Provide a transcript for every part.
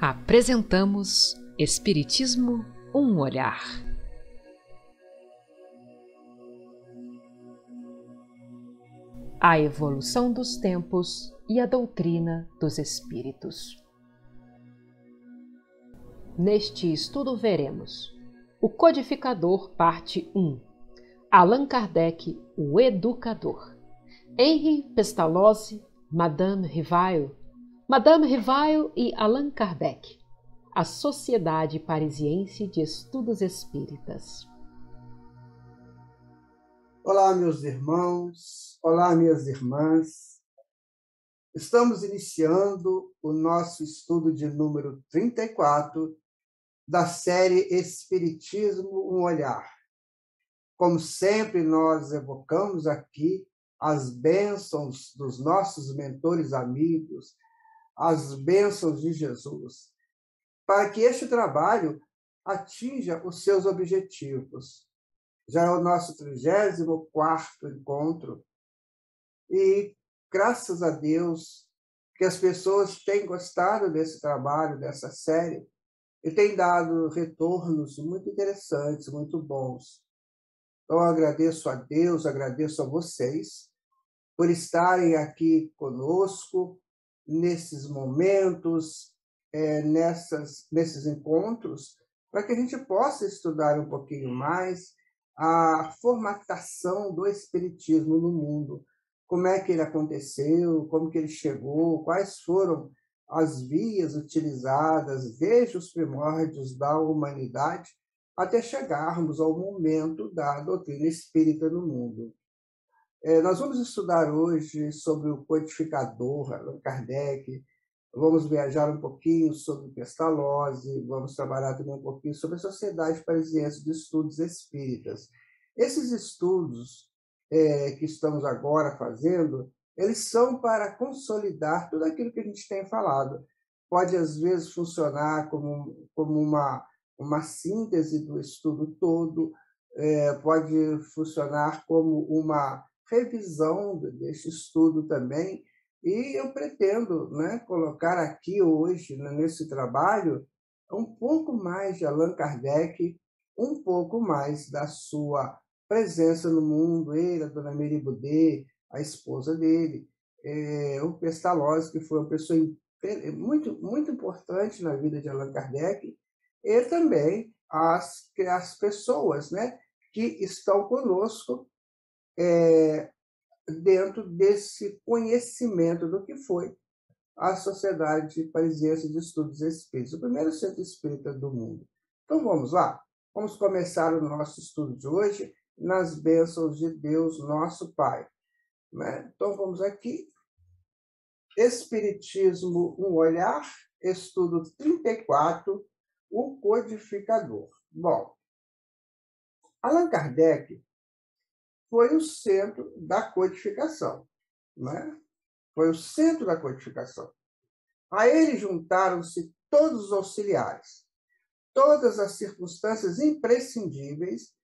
Apresentamos Espiritismo, um olhar. A evolução dos tempos e a doutrina dos espíritos. Neste estudo veremos o Codificador, parte 1, Allan Kardec, o Educador, Henri Pestalozzi, Madame Rivail e Allan Kardec, a Sociedade Parisiense de Estudos Espíritas. Olá, meus irmãos, olá, minhas irmãs. Estamos iniciando o nosso estudo de número 34 da série Espiritismo, um olhar. Como sempre, nós evocamos aqui as bênçãos dos nossos mentores amigos, as bênçãos de Jesus, para que este trabalho atinja os seus objetivos. Já é o nosso 34º encontro e, graças a Deus, que as pessoas têm gostado desse trabalho, dessa série, e têm dado retornos muito interessantes, muito bons. Então, eu agradeço a Deus, agradeço a vocês por estarem aqui conosco nesses momentos, nesses encontros, para que a gente possa estudar um pouquinho mais a formatação do Espiritismo no mundo. Como é que ele aconteceu, como que ele chegou, quais foram as vias utilizadas desde os primórdios da humanidade até chegarmos ao momento da doutrina espírita no mundo. Nós vamos estudar hoje sobre o Codificador, Allan Kardec, vamos viajar um pouquinho sobre Pestalozzi, vamos trabalhar também um pouquinho sobre a Sociedade Parisiense de Estudos Espíritas. Esses estudos que estamos agora fazendo, eles são para consolidar tudo aquilo que a gente tem falado. Pode, às vezes, funcionar como uma síntese do estudo todo, pode funcionar como uma revisão desse estudo também, e eu pretendo, colocar aqui hoje, nesse trabalho, um pouco mais de Allan Kardec, um pouco mais da sua presença no mundo, ele, a dona Mary Boudet, a esposa dele, o Pestalozzi, que foi uma pessoa muito, muito importante na vida de Allan Kardec, e também as pessoas, que estão conosco dentro desse conhecimento do que foi a Sociedade Parisiense de Estudos Espíritas, o primeiro centro espírita do mundo. Então vamos lá, vamos começar o nosso estudo de hoje nas bênçãos de Deus, nosso Pai. Então vamos aqui, Espiritismo, um olhar, estudo 34, o Codificador. Bom, Allan Kardec foi o centro da codificação, Foi o centro da codificação. A ele juntaram-se todos os auxiliares, todas as circunstâncias imprescindíveis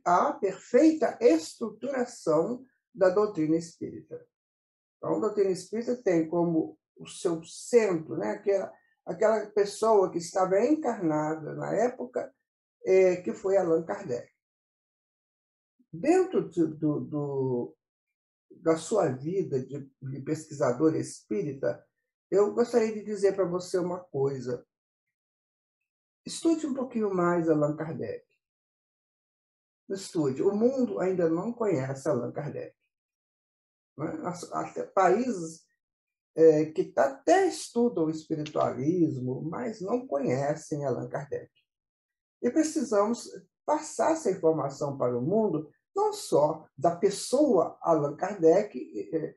à perfeita estruturação da doutrina espírita. Então, a doutrina espírita tem como o seu centro, aquela pessoa que estava encarnada na época, que foi Allan Kardec. Dentro da sua vida de pesquisador espírita, eu gostaria de dizer para você uma coisa. Estude um pouquinho mais Allan Kardec. Estude. O mundo ainda não conhece Allan Kardec. Até países que até estudam o espiritualismo, mas não conhecem Allan Kardec. E precisamos passar essa informação para o mundo, não só da pessoa Allan Kardec,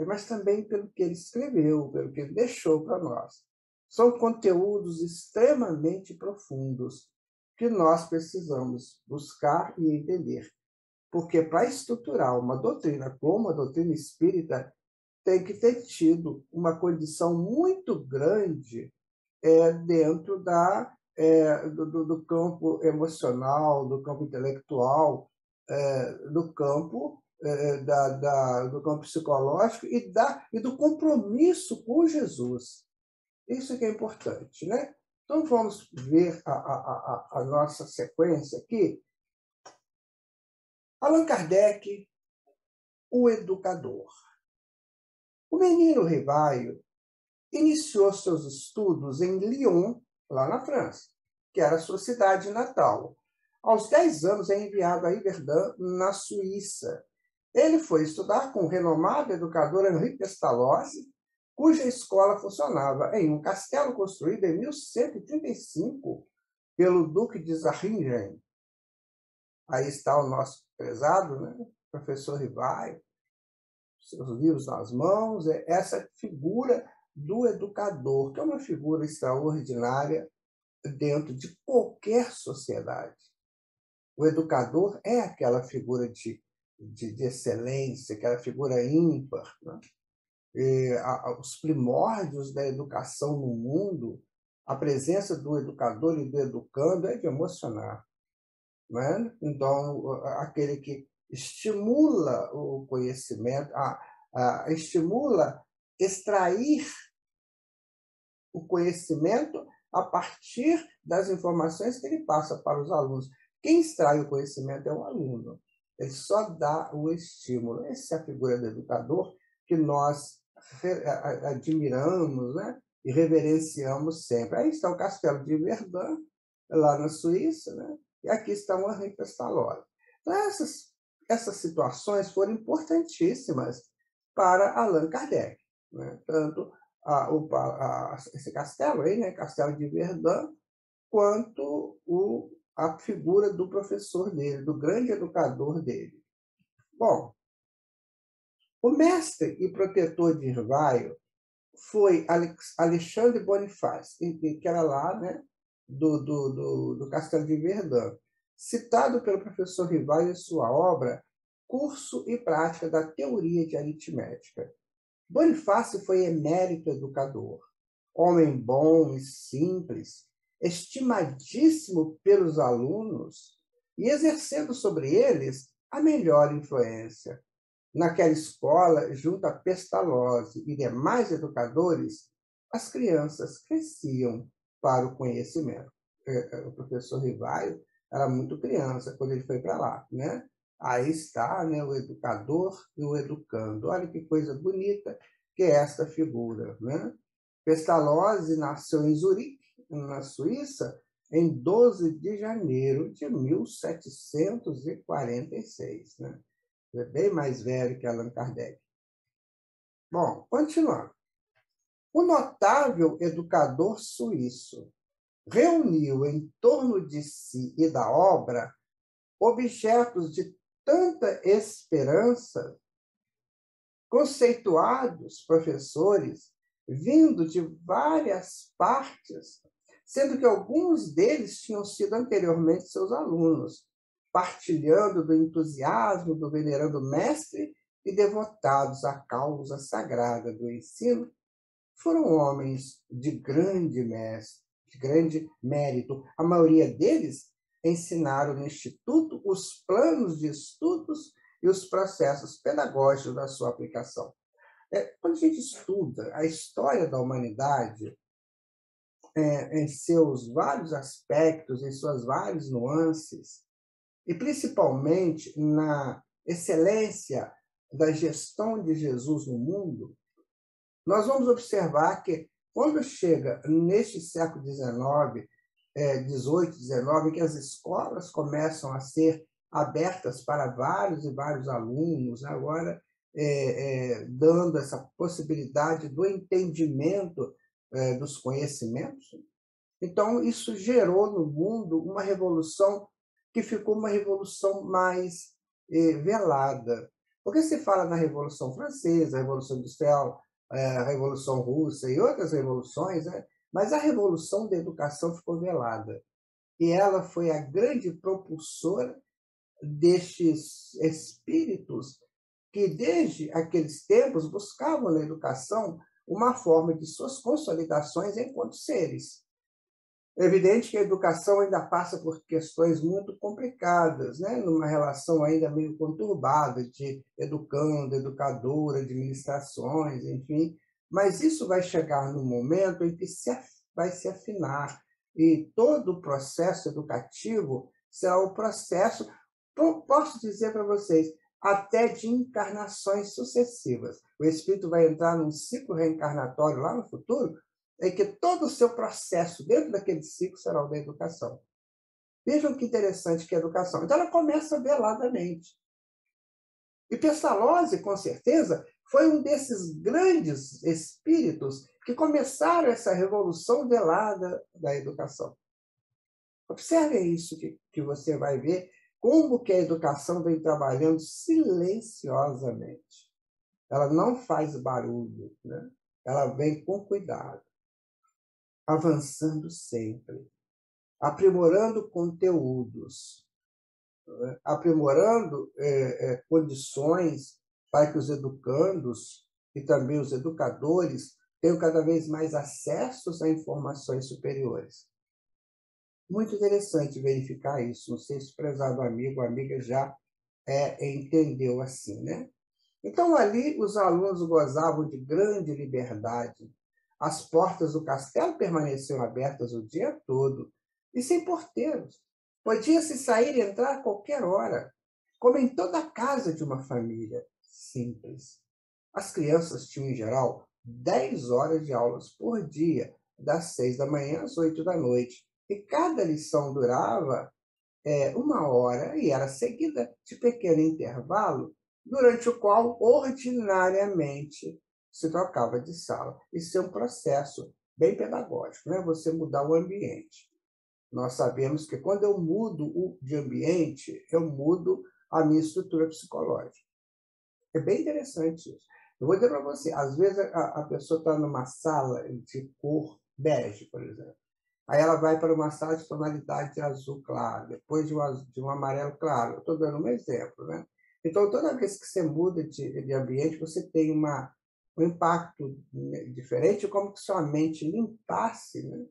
mas também pelo que ele escreveu, pelo que ele deixou para nós. São conteúdos extremamente profundos que nós precisamos buscar e entender. Porque para estruturar uma doutrina como a doutrina espírita, tem que ter tido uma condição muito grande dentro do campo emocional, do campo intelectual, do campo do campo psicológico e do compromisso com Jesus. Isso que é importante, né? Então, vamos ver a nossa sequência aqui. Allan Kardec, o educador. O menino Rivaio iniciou seus estudos em Lyon, lá na França, que era a sua cidade natal. Aos 10 anos é enviado a Yverdun, na Suíça. Ele foi estudar com o renomado educador Henri Pestalozzi, cuja escola funcionava em um castelo construído em 1135 pelo Duque de Zähringen. Aí está o nosso prezado, né? Professor Rivaio, seus livros nas mãos, essa figura do educador, que é uma figura extraordinária dentro de qualquer sociedade. O educador é aquela figura de excelência, aquela figura ímpar, né? Os primórdios da educação no mundo, a presença do educador e do educando é de emocionar. Né? Então, aquele que estimula o conhecimento, estimula extrair o conhecimento a partir das informações que ele passa para os alunos. Quem extrai o conhecimento é o aluno. Ele só dá o estímulo. Essa é a figura do educador que nós admiramos, né? E reverenciamos sempre. Aí está o Castelo de Verdun, lá na Suíça, né? E aqui está o Henri Pestalozzi. Então, essas situações foram importantíssimas para Allan Kardec. Né? Tanto esse castelo aí, né? Castelo de Verdun, quanto a figura do professor dele, do grande educador dele. Bom, o mestre e protetor de Rivaio foi Alexandre Bonifácio, que era lá, né, do Castelo de Verdun, citado pelo professor Rivaio em sua obra Curso e Prática da Teoria de Aritmética. Bonifácio foi emérito educador, homem bom e simples, estimadíssimo pelos alunos e exercendo sobre eles a melhor influência. Naquela escola, junto a Pestalozzi e demais educadores, as crianças cresciam para o conhecimento. O professor Rivaio era muito criança quando ele foi para lá, né? Aí está, né, o educador e o educando. Olha que coisa bonita que é esta figura, né? Pestalozzi nasceu em Zurique, na Suíça, em 12 de janeiro de 1746, né? É bem mais velho que Allan Kardec. Bom, continuando. O notável educador suíço reuniu em torno de si e da obra objetos de tanta esperança, conceituados professores, vindo de várias partes, sendo que alguns deles tinham sido anteriormente seus alunos, partilhando do entusiasmo do venerando mestre e devotados à causa sagrada do ensino, foram homens de grande mérito. A maioria deles ensinaram no Instituto os planos de estudos e os processos pedagógicos da sua aplicação. Quando a gente estuda a história da humanidade, em seus vários aspectos, em suas várias nuances, e principalmente na excelência da gestão de Jesus no mundo, nós vamos observar que, quando chega neste século XIX, 18, 19, que as escolas começam a ser abertas para vários e vários alunos, né? Agora dando essa possibilidade do entendimento dos conhecimentos. Então, isso gerou no mundo uma revolução que ficou uma revolução mais velada. Porque se fala na Revolução Francesa, a Revolução Industrial, a Revolução Russa e outras revoluções, né? Mas a revolução da educação ficou velada. E ela foi a grande propulsora destes espíritos que, desde aqueles tempos, buscavam na educação uma forma de suas consolidações enquanto seres. É evidente que a educação ainda passa por questões muito complicadas, né? Numa relação ainda meio conturbada de educando, educador, administrações, enfim, Mas isso vai chegar num momento em que vai se afinar, e todo o processo educativo será o processo, posso dizer para vocês, até de encarnações sucessivas. O espírito vai entrar num ciclo reencarnatório lá no futuro, em que todo o seu processo dentro daquele ciclo será o da educação. Vejam que interessante que é a educação. Então, ela começa veladamente. E Pestalozzi, com certeza, foi um desses grandes espíritos que começaram essa revolução velada da educação. Observem isso que você vai ver, como que a educação vem trabalhando silenciosamente. Ela não faz barulho, né? Ela vem com cuidado, avançando sempre, aprimorando conteúdos, aprimorando condições para que os educandos e também os educadores tenham cada vez mais acessos a informações superiores. Muito interessante verificar isso. Não sei se o prezado amigo ou amiga já entendeu assim, né? Então, ali, os alunos gozavam de grande liberdade. As portas do castelo permaneciam abertas o dia todo e sem porteiros. Podia-se sair e entrar a qualquer hora, como em toda a casa de uma família simples. As crianças tinham, em geral, 10 horas de aulas por dia, das 6 da manhã às 8 da noite. E cada lição durava 1 hora e era seguida de pequeno intervalo, durante o qual, ordinariamente, se trocava de sala. Isso é um processo bem pedagógico, né? Você mudar o ambiente. Nós sabemos que quando eu mudo de ambiente, eu mudo a minha estrutura psicológica. É bem interessante isso. Eu vou dizer para você, às vezes a pessoa está numa sala de cor bege, por exemplo. Aí ela vai para uma sala de tonalidade azul claro, depois de um amarelo claro. Estou dando um exemplo, né? Então, toda vez que você muda de ambiente, você tem um impacto diferente, como se sua mente limpasse, né,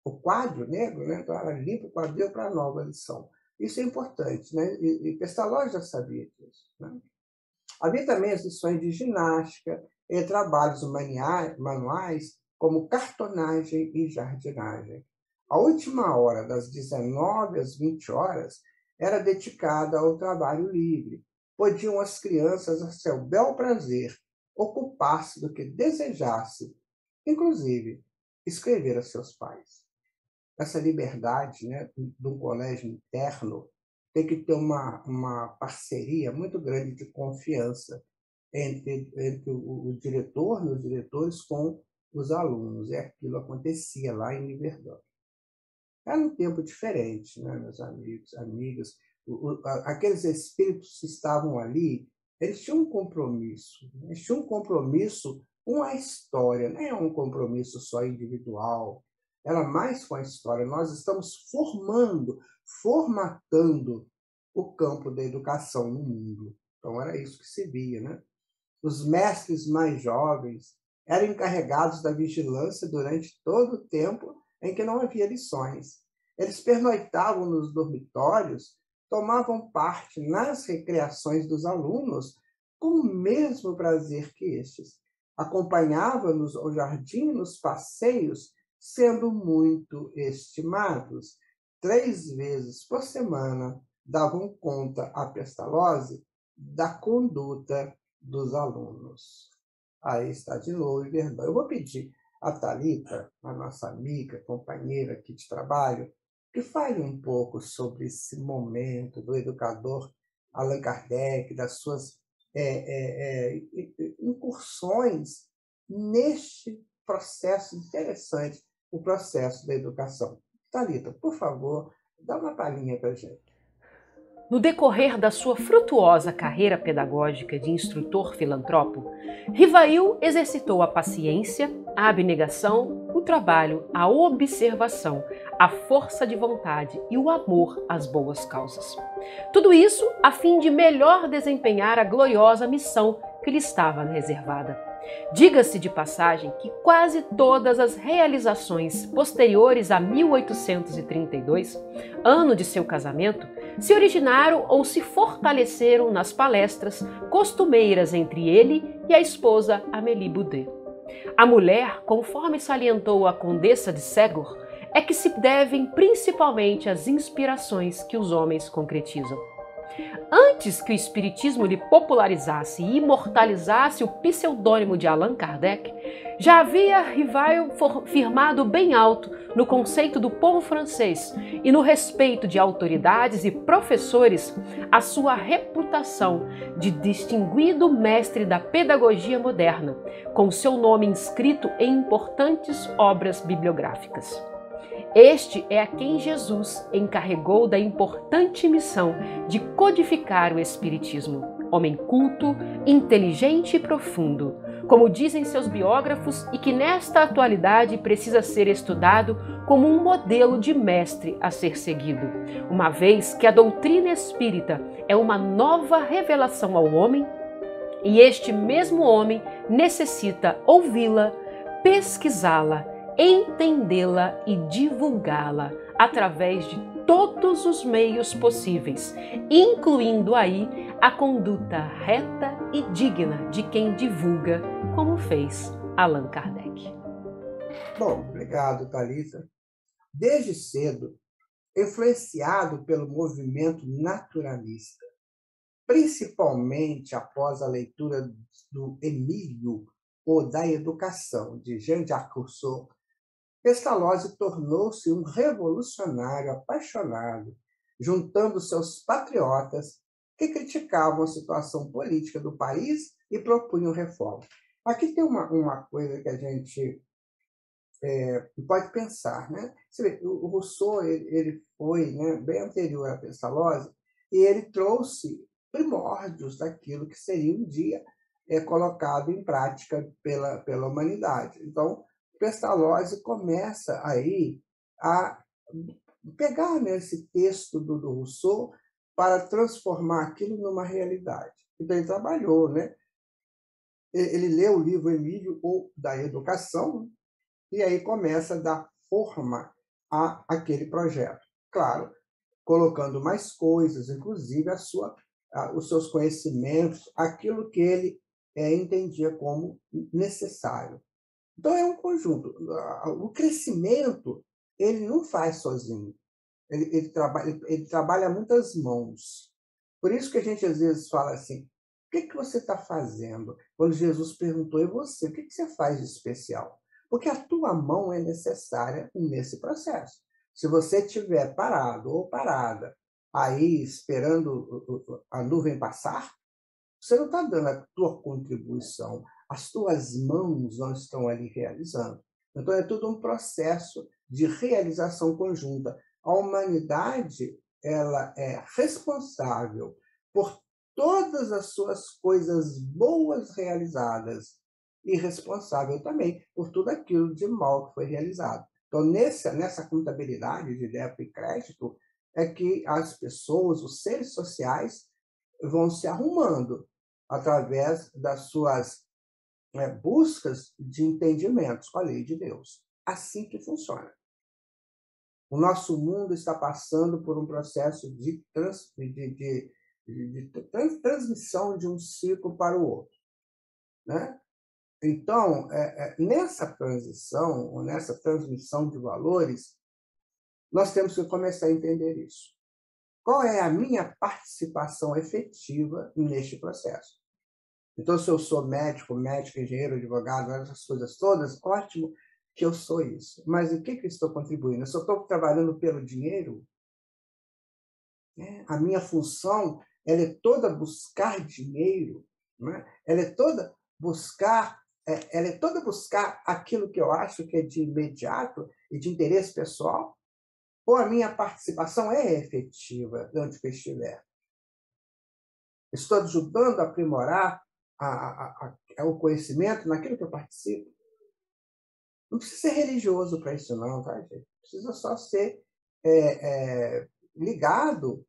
o quadro negro, né? Então, ela limpa o quadro para a nova lição. Isso é importante, né? E Pestalozzi já sabia disso, né? Havia também as lições de ginástica e trabalhos manuais, como cartonagem e jardinagem. A última hora, das 19 às 20 horas, era dedicada ao trabalho livre. Podiam as crianças, a seu bel prazer, ocupar-se do que desejasse, inclusive escrever a seus pais. Essa liberdade, né, de um colégio interno tem que ter uma parceria muito grande de confiança entre o diretor e os diretores com os alunos. E aquilo acontecia lá em Liverdão. Era um tempo diferente, né, meus amigos, amigas. Aqueles espíritos que estavam ali, eles tinham um compromisso. Eles tinham um compromisso com a história, não é um compromisso só individual. Era mais com a história. Nós estamos formatando o campo da educação no mundo. Então, era isso que se via, né? Os mestres mais jovens eram encarregados da vigilância durante todo o tempo em que não havia lições. Eles pernoitavam nos dormitórios, tomavam parte nas recreações dos alunos com o mesmo prazer que estes. Acompanhavam-nos ao jardim nos passeios, sendo muito estimados. 3 vezes por semana davam conta a Pestalozzi da conduta dos alunos. Aí está de novo Liverdão. Eu vou pedir a Thalita, a nossa amiga, companheira aqui de trabalho, que fale um pouco sobre esse momento do educador Allan Kardec, das suas incursões neste processo interessante, o processo da educação. Thalita, por favor, dá uma palhinha para a gente. No decorrer da sua frutuosa carreira pedagógica de instrutor filantropo, Rivail exercitou a paciência, a abnegação, o trabalho, a observação, a força de vontade e o amor às boas causas. Tudo isso a fim de melhor desempenhar a gloriosa missão que lhe estava reservada. Diga-se de passagem que quase todas as realizações posteriores a 1832, ano de seu casamento, se originaram ou se fortaleceram nas palestras costumeiras entre ele e a esposa Amélie Boudet. A mulher, conforme salientou a condessa de Ségor, é que se devem principalmente às inspirações que os homens concretizam. Antes que o espiritismo lhe popularizasse e imortalizasse o pseudônimo de Allan Kardec, já havia Rivail firmado bem alto no conceito do povo francês e no respeito de autoridades e professores a sua reputação de distinguido mestre da pedagogia moderna, com seu nome inscrito em importantes obras bibliográficas. Este é a quem Jesus encarregou da importante missão de codificar o Espiritismo. Homem culto, inteligente e profundo, como dizem seus biógrafos, e que nesta atualidade precisa ser estudado como um modelo de mestre a ser seguido, uma vez que a doutrina espírita é uma nova revelação ao homem, e este mesmo homem necessita ouvi-la, pesquisá-la, entendê-la e divulgá-la através de todos os meios possíveis, incluindo aí a conduta reta e digna de quem divulga, como fez Allan Kardec. Bom, obrigado, Thalita. Desde cedo, influenciado pelo movimento naturalista, principalmente após a leitura do Emílio, ou da Educação, de Jean-Jacques Rousseau, Pestalozzi tornou-se um revolucionário apaixonado, juntando seus patriotas que criticavam a situação política do país e propunham reformas. Aqui tem uma coisa que a gente pode pensar, né? Você vê, o Rousseau ele foi, né, bem anterior a Pestalozzi, e ele trouxe primórdios daquilo que seria um dia colocado em prática pela humanidade. Então, Pestalozzi começa aí a pegar nesse texto do Rousseau para transformar aquilo numa realidade. Então, ele trabalhou, né? Ele leu o livro Emílio, ou da Educação, e aí começa a dar forma àquele projeto. Claro, colocando mais coisas, inclusive os seus conhecimentos, aquilo que ele entendia como necessário. Então, é um conjunto. O crescimento ele não faz sozinho. Ele trabalha muitas mãos. Por isso que a gente, às vezes, fala assim, o que você está fazendo? Quando Jesus perguntou, e você, o que você faz de especial? Porque a tua mão é necessária nesse processo. Se você estiver parado ou parada, aí esperando a nuvem passar, você não está dando a tua contribuição. As tuas mãos não estão ali realizando. Então, é tudo um processo de realização conjunta. A humanidade ela é responsável por todas as suas coisas boas realizadas e responsável também por tudo aquilo de mal que foi realizado. Então, nessa contabilidade de débito e crédito, é que as pessoas, os seres sociais, vão se arrumando através das suas buscas de entendimentos com a lei de Deus. Assim que funciona. O nosso mundo está passando por um processo de transmissão de um ciclo para o outro, né? Então, nessa transição, ou nessa transmissão de valores, nós temos que começar a entender isso. Qual é a minha participação efetiva neste processo? Então, se eu sou médico, engenheiro, advogado, essas coisas todas, ótimo que eu sou isso. Mas o que eu estou contribuindo? Eu só estou trabalhando pelo dinheiro? A minha função ela é toda buscar dinheiro, né? Ela é toda buscar aquilo que eu acho que é de imediato e de interesse pessoal? Ou a minha participação é efetiva onde eu estiver? Estou ajudando a aprimorar o conhecimento naquilo que eu participo? Não precisa ser religioso para isso, não, tá, gente? Precisa só ser ligado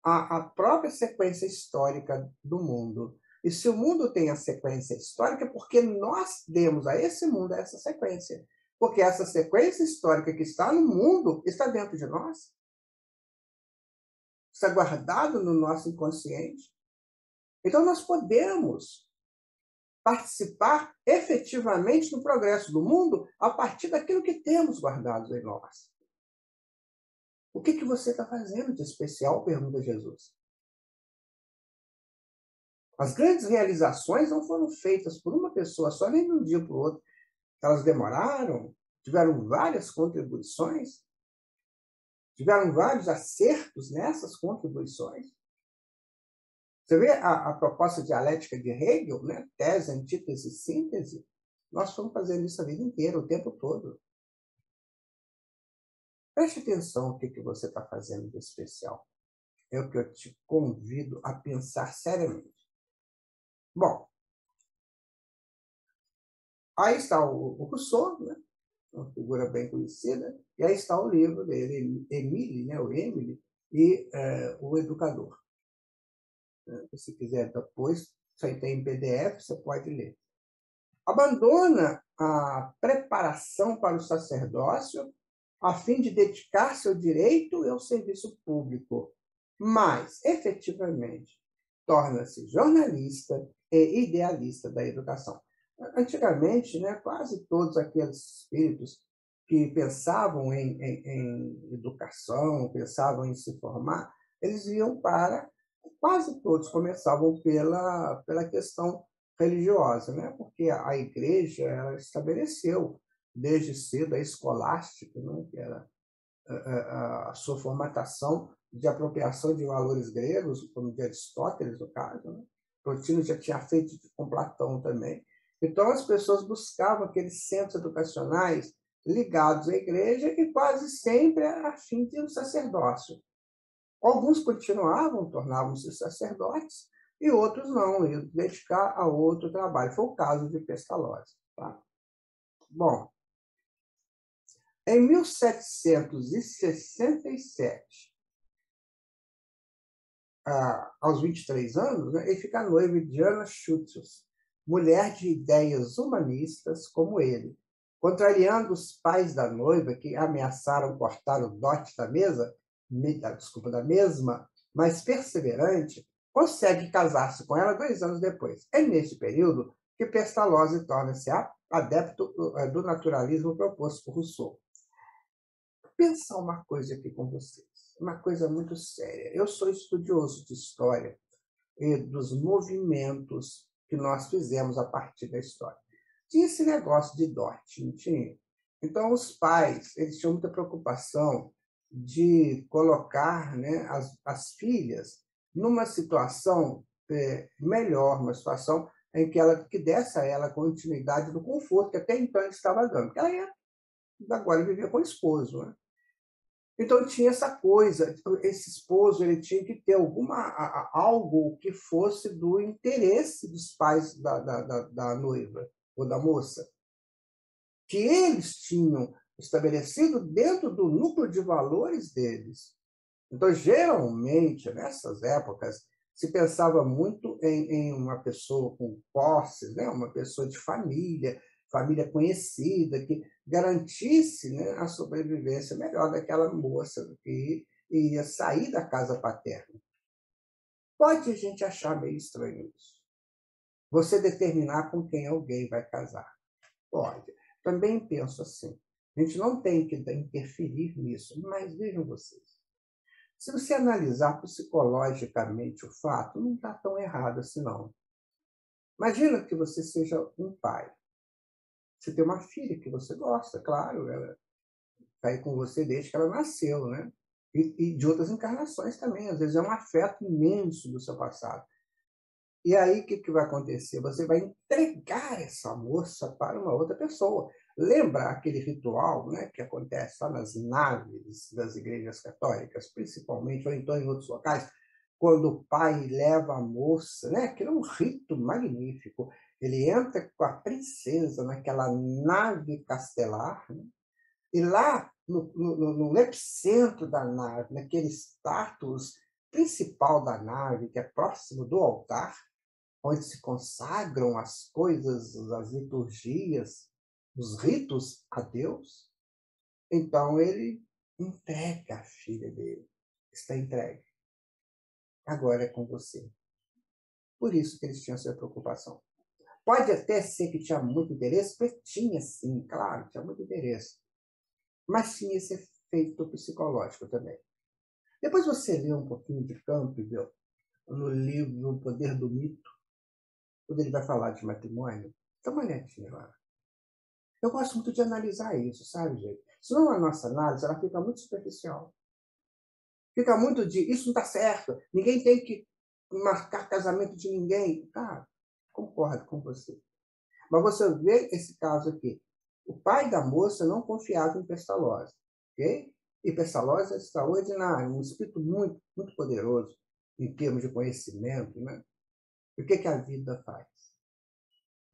à própria sequência histórica do mundo. E se o mundo tem a sequência histórica, é porque nós demos a esse mundo essa sequência. Porque essa sequência histórica que está no mundo está dentro de nós. está guardado no nosso inconsciente. Então, nós podemos participar efetivamente no progresso do mundo a partir daquilo que temos guardado em nós. O que você está fazendo de especial? Pergunta Jesus. As grandes realizações não foram feitas por uma pessoa só, nem de um dia para o outro. Elas demoraram, tiveram várias contribuições, tiveram vários acertos nessas contribuições. Você vê a proposta dialética de Hegel, né? Tese, antítese, síntese. Nós fomos fazendo isso a vida inteira, o tempo todo. Preste atenção no que você está fazendo de especial. É o que eu te convido a pensar seriamente. Bom, aí está o Rousseau, né? Uma figura bem conhecida, e aí está o livro dele, Emile, né? O Emile, e o Educador. Se quiser depois, isso aí tem em PDF, você pode ler. Abandona a preparação para o sacerdócio a fim de dedicar-se ao direito e ao serviço público, mas, efetivamente, torna-se jornalista e idealista da educação. Antigamente, né, quase todos aqueles espíritos que pensavam em educação, pensavam em se formar, eles iam para, quase todos começavam pela questão religiosa, né? Porque a igreja ela estabeleceu desde cedo a escolástica, né? Que era a sua formatação de apropriação de valores gregos, como de Aristóteles, no caso. Né? Plotino já tinha feito com Platão também. Então, as pessoas buscavam aqueles centros educacionais ligados à igreja e quase sempre a fim de um sacerdócio. Alguns continuavam, tornavam-se sacerdotes, e outros não, iam dedicar a outro trabalho. Foi o caso de Pestalozzi. Tá? Bom, em 1767, aos 23 anos, né, ele fica noivo de Anna Schultz, mulher de ideias humanistas como ele. Contrariando os pais da noiva, que ameaçaram cortar o dote da da mesma, mas perseverante, consegue casar-se com ela 2 anos depois. É neste período que Pestalozzi torna-se adepto do naturalismo proposto por Rousseau. Vou pensar uma coisa aqui com vocês, uma coisa muito séria. Eu sou estudioso de história e dos movimentos que nós fizemos a partir da história. Tinha esse negócio de dote, não tinha? Então, os pais eles tinham muita preocupação de colocar, né, as filhas numa situação melhor, uma situação em que desse a ela continuidade do conforto que até então ele estava dando. Porque ela agora vivia com o esposo. Né? Então tinha essa coisa, esse esposo ele tinha que ter algo que fosse do interesse dos pais da noiva ou da moça, que eles tinham estabelecido dentro do núcleo de valores deles. Então, geralmente, nessas épocas, se pensava muito em uma pessoa com posses, né? Uma pessoa de família conhecida, que garantisse, né, a sobrevivência melhor daquela moça que ia sair da casa paterna. Pode a gente achar meio estranho isso. Você determinar com quem alguém vai casar. Pode. Também penso assim. A gente não tem que interferir nisso, mas vejam vocês. Se você analisar psicologicamente o fato, não está tão errado assim, não. Imagina que você seja um pai. Você tem uma filha que você gosta, claro, ela está aí com você desde que ela nasceu, né? E de outras encarnações também. Às vezes é um afeto imenso do seu passado. E aí o que vai acontecer? Você vai entregar essa moça para uma outra pessoa. Lembra aquele ritual, né, que acontece lá nas naves das igrejas católicas, principalmente, ou então em outros locais, quando o pai leva a moça, né, que é um rito magnífico. Ele entra com a princesa naquela nave castelar, né, e lá no epicentro da nave, naquele status principal da nave, que é próximo do altar, onde se consagram as coisas, as liturgias, os ritos a Deus, então ele entrega a filha dele. Está entregue. agora é com você. Por isso que eles tinham essa preocupação. Pode até ser que tinha muito interesse, porque tinha sim, claro, tinha muito interesse. Mas tinha esse efeito psicológico também. Depois você lê um pouquinho de Campbell no livro O Poder do Mito, quando ele vai falar de matrimônio, dá uma olhadinha lá. Eu gosto muito de analisar isso, sabe, gente? Senão a nossa análise ela fica muito superficial. Fica muito de, isso não está certo, ninguém tem que marcar casamento de ninguém. Ah, concordo com você. Mas você vê esse caso aqui. O pai da moça não confiava em Pestalozzi, ok? E Pestalozzi é extraordinário, um espírito muito, muito poderoso em termos de conhecimento, né? E o que a vida faz?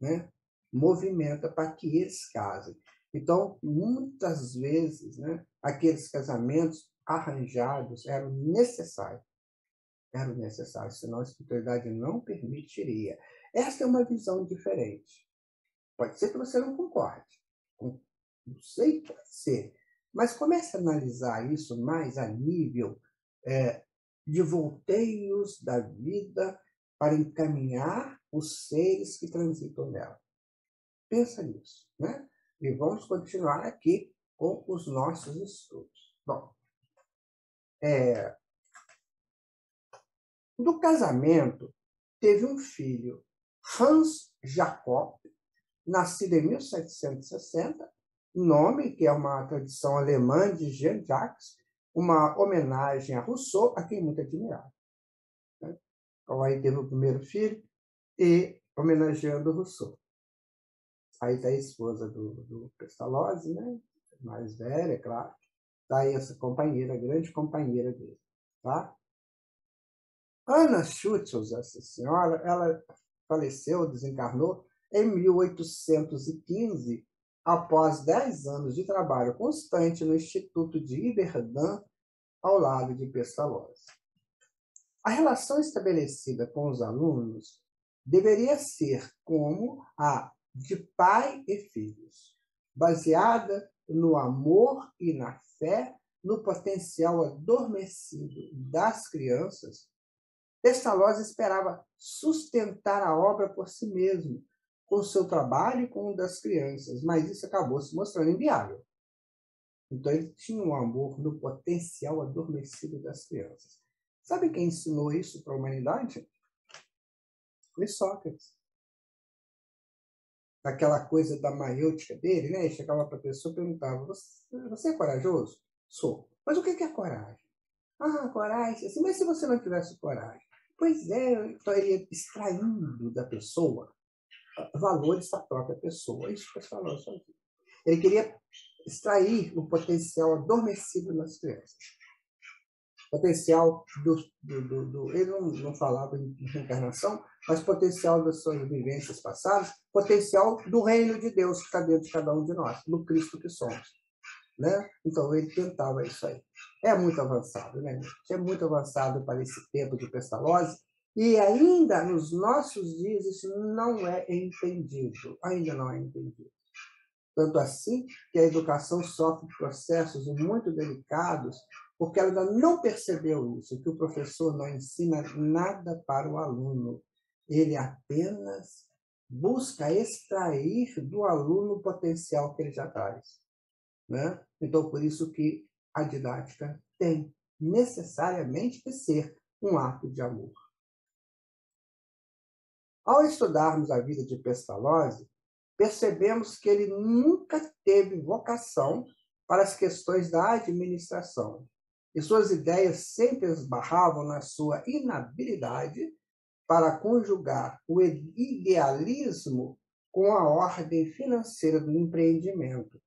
Né? Movimenta para que eles casem. Então, muitas vezes, né, aqueles casamentos arranjados eram necessários, senão a espiritualidade não permitiria. Esta é uma visão diferente. Pode ser que você não concorde. Não sei, pode ser. Mas comece a analisar isso mais a nível de volteios da vida para encaminhar os seres que transitam nela. Pensa nisso, né? E vamos continuar aqui com os nossos estudos. Bom, do casamento, teve um filho, Hans Jacob, nascido em 1760, nome que é uma tradição alemã de Jean-Jacques, uma homenagem a Rousseau, a quem muito admirava. Né? Então, aí teve o primeiro filho e homenageando Rousseau. Aí está a esposa do Pestalozzi, né? Mais velha, claro. Está aí essa companheira, grande companheira dele. Tá? Anna Schütz, essa senhora, ela faleceu, desencarnou em 1815, após 10 anos de trabalho constante no Instituto de Iberdam, ao lado de Pestalozzi. A relação estabelecida com os alunos deveria ser como a de pai e filhos, baseada no amor e na fé, no potencial adormecido das crianças. Pestalozzi esperava sustentar a obra por si mesmo, com o seu trabalho e com o das crianças, mas isso acabou se mostrando inviável. Então, ele tinha um amor no potencial adormecido das crianças. Sabe quem ensinou isso para a humanidade? Foi Sócrates. Aquela coisa da maiêutica dele, né? Ele chegava para a pessoa e perguntava: você é corajoso? Sou. Mas o que é coragem? Ah, coragem. Assim, mas se você não tivesse coragem? Pois é, eu estaria extraindo da pessoa valores da própria pessoa. Isso que eu falou sozinho. Ele queria extrair o potencial adormecido nas crianças. Potencial ele não falava em reencarnação, mas potencial das suas vivências passadas, potencial do reino de Deus que está dentro de cada um de nós, no Cristo que somos. Né? Então, ele tentava isso aí. É muito avançado, né? É muito avançado para esse tempo de Pestalozzi, e ainda nos nossos dias isso não é entendido, ainda não é entendido. Tanto assim que a educação sofre processos muito delicados, porque ela ainda não percebeu isso, que o professor não ensina nada para o aluno. Ele apenas busca extrair do aluno o potencial que ele já traz. Né? Então, por isso que a didática tem necessariamente que ser um ato de amor. Ao estudarmos a vida de Pestalozzi, percebemos que ele nunca teve vocação para as questões da administração, e suas ideias sempre esbarravam na sua inabilidade para conjugar o idealismo com a ordem financeira do empreendimento,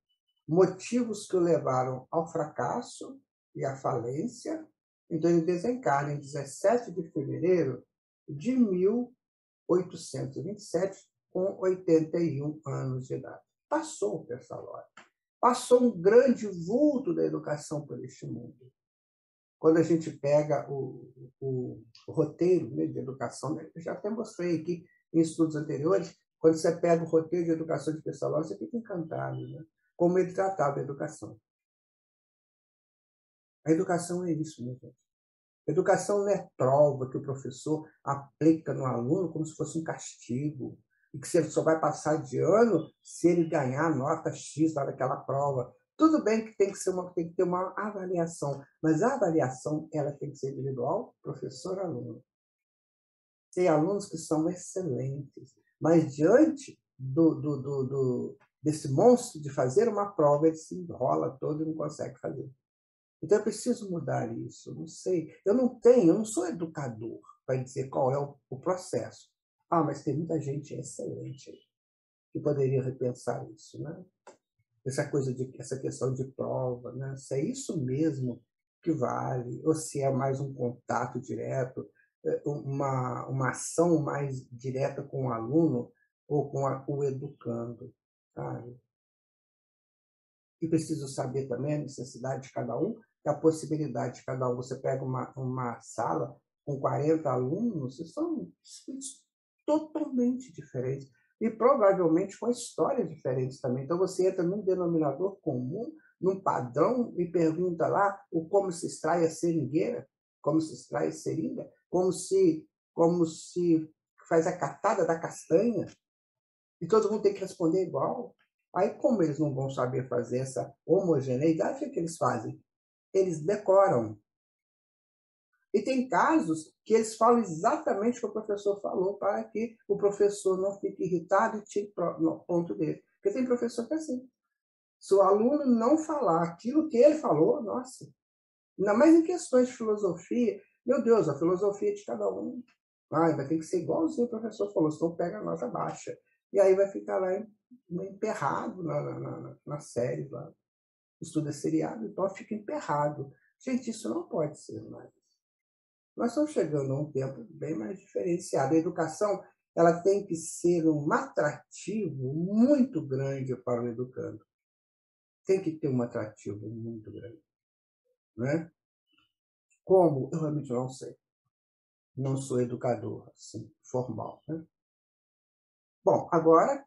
motivos que o levaram ao fracasso e à falência. Então, ele desencarna em 17 de fevereiro de 1827, com 81 anos de idade. Passou o Pestalozzi. Passou um grande vulto da educação por este mundo. Quando a gente pega o roteiro, né, de educação, eu já até mostrei aqui em estudos anteriores, quando você pega o roteiro de educação de Pestalozzi, você fica encantado, né? Como ele tratava a educação. A educação é isso, né, gente? Educação não é prova que o professor aplica no aluno como se fosse um castigo, e que ele só vai passar de ano se ele ganhar nota X lá naquela prova. Tudo bem que tem que ter uma avaliação, mas a avaliação ela tem que ser individual, professor-aluno. Tem alunos que são excelentes, mas diante desse monstro de fazer uma prova, ele se enrola todo e não consegue fazer. Então, eu preciso mudar isso. Não sei. Eu não sou educador para dizer qual é o processo. Mas tem muita gente excelente aí que poderia repensar isso, né? Essa questão de prova, né? Se é isso mesmo que vale, ou se é mais um contato direto, uma ação mais direta com o aluno ou com o educando, sabe? E preciso saber também a necessidade de cada um e a possibilidade de cada um. Você pega uma sala com 40 alunos, são espíritos totalmente diferentes e provavelmente com histórias diferentes também. Então, você entra num denominador comum, num padrão, e pergunta lá como se extrai a seringueira, como se extrai a seringa, como se faz a catada da castanha, e todo mundo tem que responder igual. Aí, como eles não vão saber fazer essa homogeneidade, o que eles fazem? Eles decoram. E tem casos que eles falam exatamente o que o professor falou para que o professor não fique irritado e tire no ponto dele. Porque tem professor que é assim. Se o aluno não falar aquilo que ele falou, nossa, ainda mais em questões de filosofia, meu Deus, a filosofia é de cada um. Vai ter que ser igualzinho o professor falou, senão pega a nota baixa. E aí vai ficar lá emperrado na série, lá. Estuda seriado, então fica emperrado. Gente, isso não pode ser mais. Nós estamos chegando a um tempo bem mais diferenciado. A educação ela tem que ser um atrativo muito grande para o educando. Tem que ter um atrativo muito grande. Né? Como? Eu realmente não sei. Não sou educador assim, formal. Né? Bom, agora,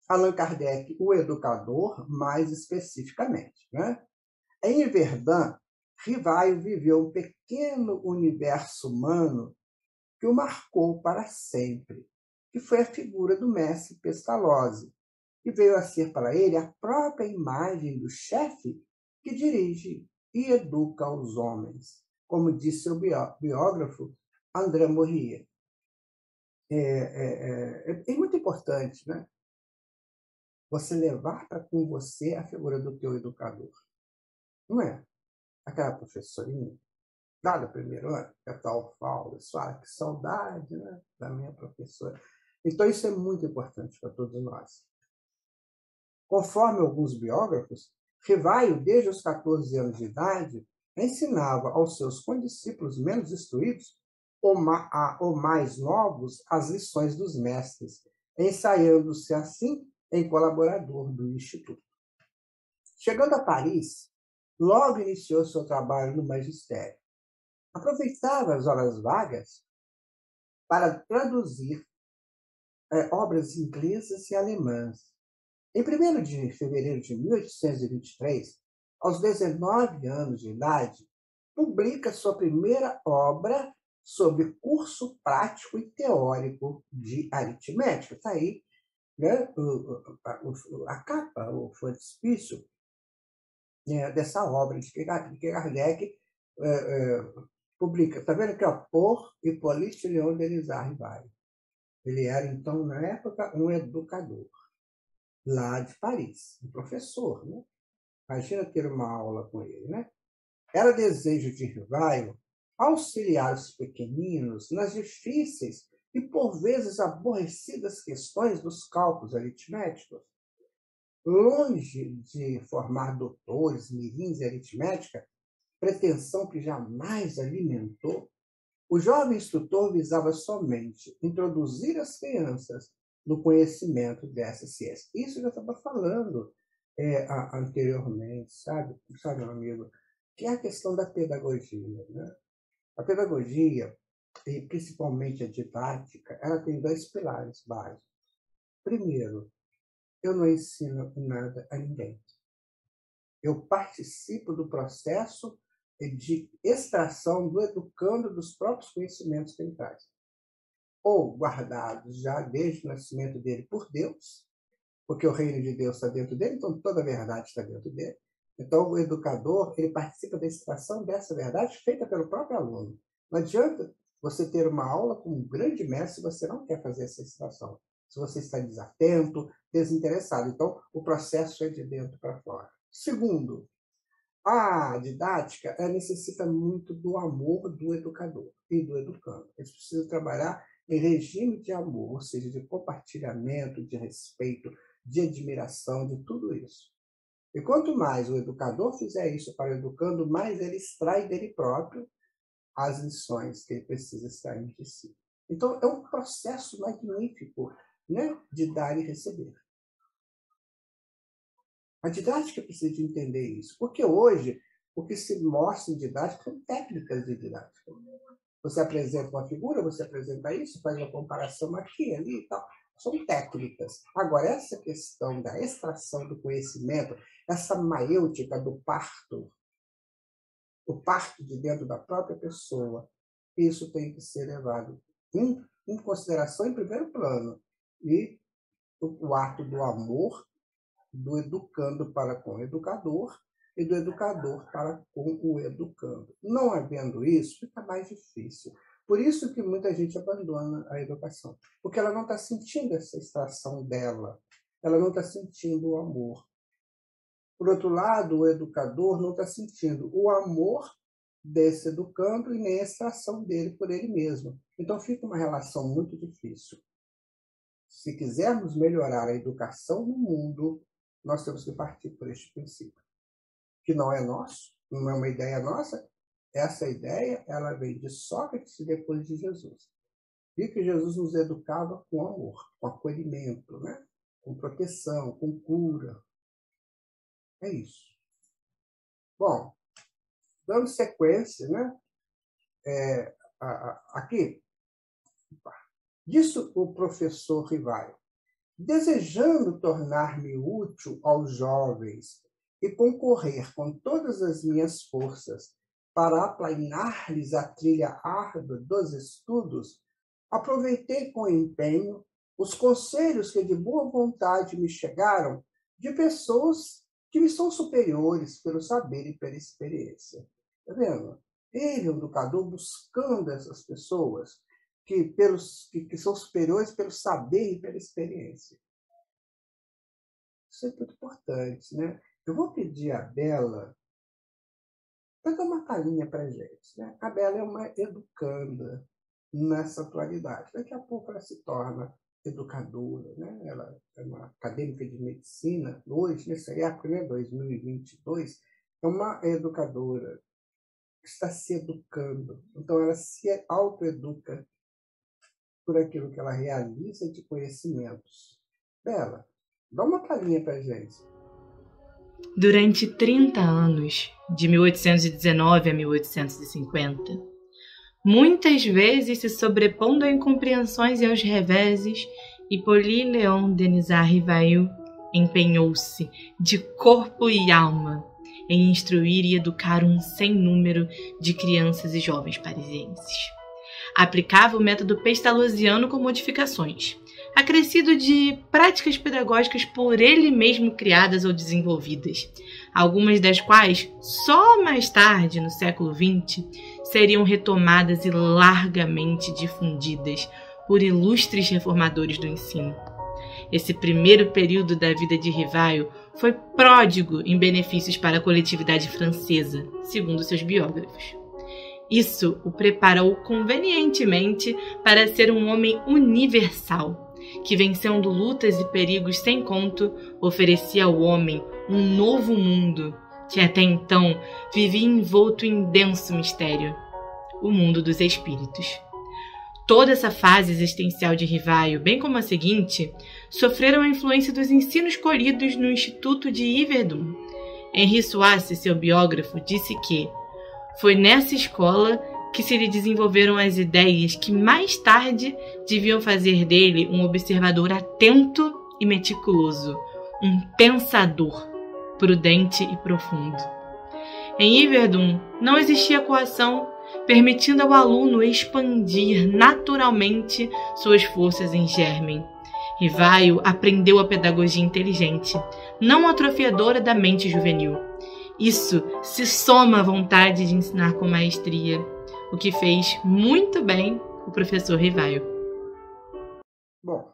Allan Kardec, o educador, mais especificamente. Né? Em Verdun, Rivaio viveu um pequeno universo humano que o marcou para sempre, que foi a figura do mestre Pestalozzi, que veio a ser para ele a própria imagem do chefe que dirige e educa os homens, como disse seu biógrafo André Morrier. É muito importante, né? Você levar com você a figura do teu educador. Não é? Aquela professorinha lá do primeiro ano, que é a tal Paula, que saudade, né, da minha professora. Então, isso é muito importante para todos nós. Conforme alguns biógrafos, Rivaio, desde os 14 anos de idade, ensinava aos seus condiscípulos menos instruídos ou mais novos as lições dos mestres, ensaiando-se assim em colaborador do Instituto. Chegando a Paris, logo iniciou seu trabalho no magistério. Aproveitava as horas vagas para traduzir obras inglesas e alemãs. Em 1º de fevereiro de 1823, aos 19 anos de idade, publica sua primeira obra sobre curso prático e teórico de aritmética. Está aí, né, a capa, o frontispício dessa obra de Kardec publica. Está vendo aqui, ó, Por Hippolyte Léon Denisard Rivaio. Ele era, então, na época, um educador lá de Paris, um professor, né? Imagina ter uma aula com ele, né? Era desejo de Rivaio auxiliar os pequeninos nas difíceis e, por vezes, aborrecidas questões dos cálculos aritméticos. Longe de formar doutores, mirins em aritmética, pretensão que jamais alimentou, o jovem instrutor visava somente introduzir as crianças no conhecimento dessa ciência. Isso eu já estava falando anteriormente, sabe, meu amigo? Que é a questão da pedagogia. Né? A pedagogia, e principalmente a didática, ela tem 2 pilares básicos. Primeiro, eu não ensino nada a ninguém. Eu participo do processo de extração do educando dos próprios conhecimentos que ele traz. Ou guardados já desde o nascimento dele por Deus, porque o reino de Deus está dentro dele, então toda a verdade está dentro dele. Então o educador, ele participa da extração dessa verdade feita pelo próprio aluno. Não adianta você ter uma aula com um grande mestre se você não quer fazer essa extração. Se você está desatento, desinteressado. Então, o processo é de dentro para fora. Segundo, a didática ela necessita muito do amor do educador e do educando. Eles precisam trabalhar em regime de amor, ou seja, de compartilhamento, de respeito, de admiração, de tudo isso. E quanto mais o educador fizer isso para o educando, mais ele extrai dele próprio as lições que ele precisa extrair de si. Então, é um processo magnífico, né, de dar e receber. A didática precisa de entender isso, porque hoje o que se mostra em didática são técnicas de didática. Você apresenta uma figura, você apresenta isso, faz uma comparação aqui, ali e tal. São técnicas. Agora, essa questão da extração do conhecimento, essa maêutica do parto, o parto de dentro da própria pessoa, isso tem que ser levado em consideração em primeiro plano. E o ato do amor, do educando para com o educador e do educador para com o educando. Não havendo isso, fica mais difícil. Por isso que muita gente abandona a educação, porque ela não está sentindo essa extração dela, ela não está sentindo o amor. Por outro lado, o educador não está sentindo o amor desse educando e nem a extração dele por ele mesmo. Então fica uma relação muito difícil. Se quisermos melhorar a educação no mundo, nós temos que partir por este princípio, que não é nosso, não é uma ideia nossa. Essa ideia ela vem de Sócrates e depois de Jesus. E que Jesus nos educava com amor, com acolhimento, né? Com proteção, com cura. É isso. Bom, dando sequência, né? Aqui, disse o professor Rivaio: desejando tornar-me útil aos jovens e concorrer com todas as minhas forças para aplanar-lhes a trilha árdua dos estudos, aproveitei com empenho os conselhos que de boa vontade me chegaram de pessoas que me são superiores pelo saber e pela experiência. Está vendo? Ele, o educador, buscando essas pessoas que são superiores pelo saber e pela experiência. Isso é muito importante, né? Eu vou pedir a Bela para dar uma palhinha para a gente, né? A Bela é uma educanda nessa atualidade. Daqui a pouco ela se torna educadora, né? Ela é uma acadêmica de medicina, hoje, nessa época, né? 2022, é uma educadora que está se educando. Então, ela se autoeduca por aquilo que ela realiza de conhecimentos. Bela, dá uma palhinha para a gente. Durante 30 anos, de 1819 a 1850, muitas vezes se sobrepondo a incompreensões e aos reveses, Hippolyte Léon Denisard Rivail empenhou-se de corpo e alma em instruir e educar um sem número de crianças e jovens parisienses. Aplicava o método pestalozziano com modificações, acrescido de práticas pedagógicas por ele mesmo criadas ou desenvolvidas, algumas das quais, só mais tarde, no século XX, seriam retomadas e largamente difundidas por ilustres reformadores do ensino. Esse primeiro período da vida de Rivail foi pródigo em benefícios para a coletividade francesa, segundo seus biógrafos. Isso o preparou convenientemente para ser um homem universal, que, vencendo lutas e perigos sem conto, oferecia ao homem um novo mundo que até então vivia envolto em denso mistério, o mundo dos espíritos. Toda essa fase existencial de Rivail, bem como a seguinte, sofreram a influência dos ensinos colhidos no Instituto de Yverdun. Henri Souasse, seu biógrafo, disse que foi nessa escola que se lhe desenvolveram as ideias que mais tarde deviam fazer dele um observador atento e meticuloso, um pensador prudente e profundo. Em Yverdun, não existia coação, permitindo ao aluno expandir naturalmente suas forças em germen. Rivaio aprendeu a pedagogia inteligente, não atrofiadora da mente juvenil. Isso se soma à vontade de ensinar com maestria, o que fez muito bem o professor Rivaio. Bom,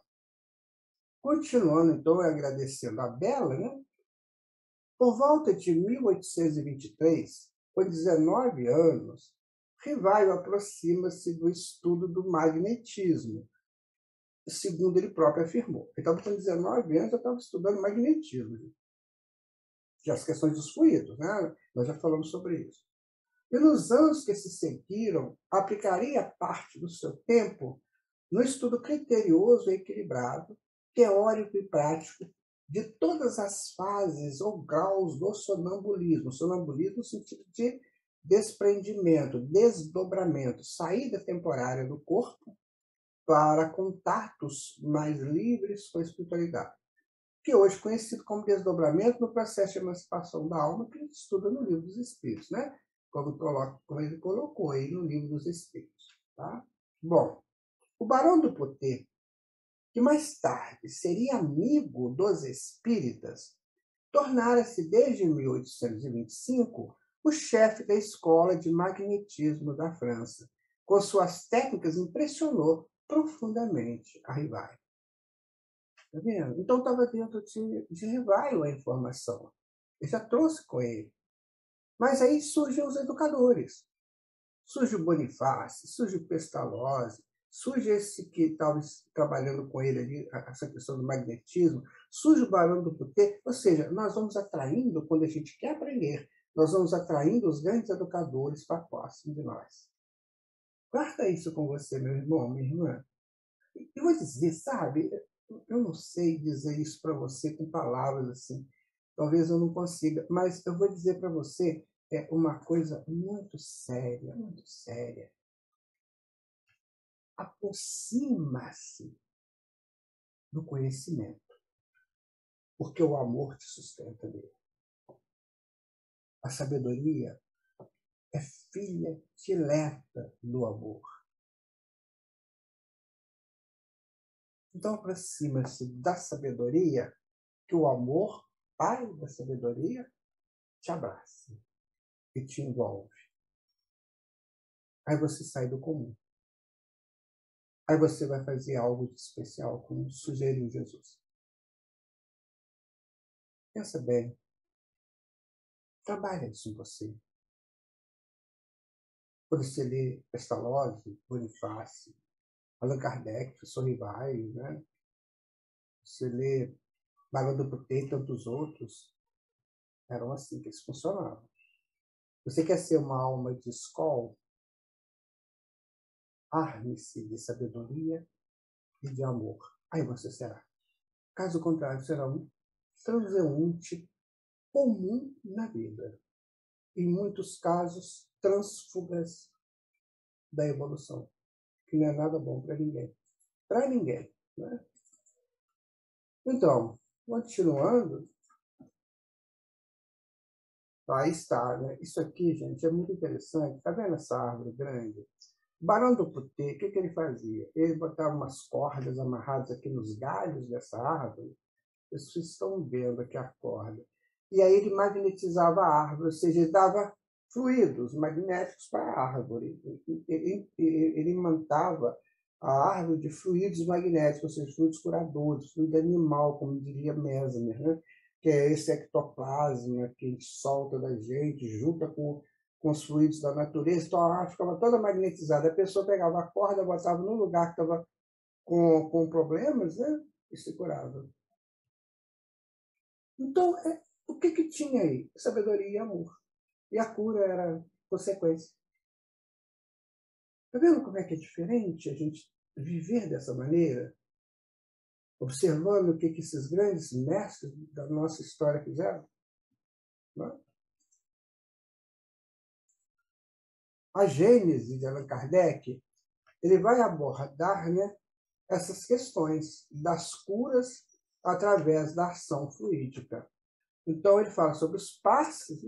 continuando então, agradecendo a Bela, por volta de 1823, com 19 anos, Rivaio aproxima-se do estudo do magnetismo, segundo ele próprio afirmou. Ele estava com 19 anos, eu estava estudando magnetismo, que as questões dos fluidos, nós já falamos sobre isso. E nos anos que se seguiram, aplicaria parte do seu tempo no estudo criterioso e equilibrado, teórico e prático, de todas as fases ou graus do sonambulismo. Sonambulismo no sentido de desprendimento, desdobramento, saída temporária do corpo para contatos mais livres com a espiritualidade, que hoje é conhecido como desdobramento no processo de emancipação da alma, que a gente estuda no Livro dos Espíritos, como ele colocou aí no Livro dos Espíritos. Tá? Bom, o Barão do Poté, que mais tarde seria amigo dos espíritas, tornara-se desde 1825 o chefe da escola de magnetismo da França. Com suas técnicas, impressionou profundamente a Rivaio. Tá vendo? Então estava dentro de Rivaio a informação. Ele já trouxe com ele. Mas aí surgem os educadores. Surge o Bonifácio, surge o Pestalozzi, surge esse que estava trabalhando com ele ali, essa questão do magnetismo, surge o Barão do Poté. Ou seja, nós vamos atraindo, quando a gente quer aprender, nós vamos atraindo os grandes educadores para próximo de nós. Guarda isso com você, meu irmão, minha irmã. Eu vou dizer, sabe, eu não sei dizer isso para você com palavras assim. Talvez eu não consiga, mas eu vou dizer para você uma coisa muito séria, muito séria. Aproxima-se do conhecimento, porque o amor te sustenta nele. A sabedoria é filha dileta do amor. Então aproxima-se da sabedoria, que o amor, pai da sabedoria, te abraça e te envolve. Aí você sai do comum. Aí você vai fazer algo de especial, como sugeriu Jesus. Pensa bem. Trabalha isso em você. Quando você lê Pestalozzi, Bonifácio, Allan Kardec, professor Rivaio, Você lê Barão do Poté e tantos outros, eram assim que eles funcionavam. Você quer ser uma alma de escola? Arme-se de sabedoria e de amor. Aí você será. Caso contrário, será um transeunte comum na vida. Em muitos casos, trânsfugas da evolução, que não é nada bom para ninguém. Para ninguém. Então, continuando, aí está, Isso aqui, gente, é muito interessante. Está vendo essa árvore grande? O Barão do Poté, o que ele fazia? Ele botava umas cordas amarradas aqui nos galhos dessa árvore. Vocês estão vendo aqui a corda. E aí ele magnetizava a árvore, ou seja, ele dava fluidos magnéticos para a árvore. Ele imantava a árvore de fluidos magnéticos, ou seja, fluidos curadores, fluido animal, como diria Mesmer, que é esse ectoplasma que a gente solta da gente, junta com os fluidos da natureza. Então a árvore ficava toda magnetizada. A pessoa pegava a corda, botava no lugar que estava com problemas, e se curava. Então, o que tinha aí? Sabedoria e amor. E a cura era consequência. Está vendo como é que é diferente a gente viver dessa maneira? Observando o que esses grandes mestres da nossa história fizeram? A Gênese de Allan Kardec, ele vai abordar essas questões das curas através da ação fluídica. Então, ele fala sobre os passes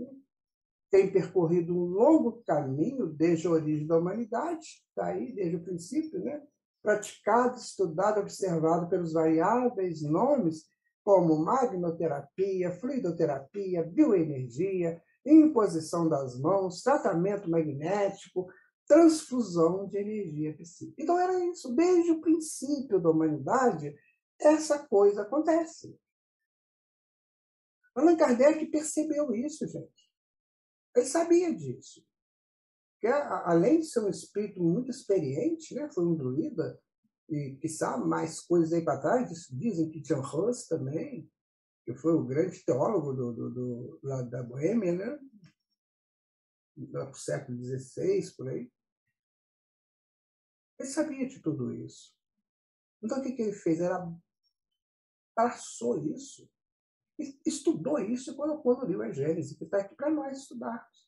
tem percorrido um longo caminho desde a origem da humanidade, está aí desde o princípio, né? Praticado, estudado, observado pelos variáveis nomes como magnoterapia, fluidoterapia, bioenergia, imposição das mãos, tratamento magnético, transfusão de energia psíquica. Então era isso, desde o princípio da humanidade, essa coisa acontece. Allan Kardec percebeu isso, gente. Ele sabia disso. Porque, além de ser um espírito muito experiente, né, foi um druida, e quiçá mais coisas aí para trás, dizem que John Hus também, que foi o grande teólogo lá da Boêmia, né, do século XVI, por aí. Ele sabia de tudo isso. Então, o que ele fez? Ele abraçou isso, estudou isso e colocou no livro A Gênese, que está aqui para nós estudarmos.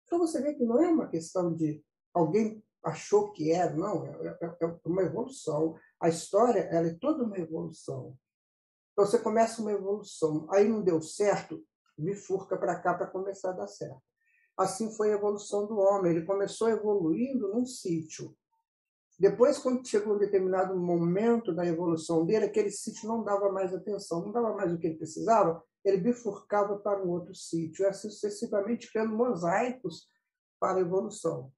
Então, você vê que não é uma questão de alguém achou que era, não, é uma evolução. A história ela é toda uma evolução. Então, você começa uma evolução, aí não deu certo, bifurca para cá para começar a dar certo. Assim foi a evolução do homem. Ele começou evoluindo num sítio. Depois, quando chegou um determinado momento da evolução dele, aquele sítio não dava mais atenção, não dava mais o que ele precisava, ele bifurcava para um outro sítio, assim sucessivamente criando mosaicos para a evolução.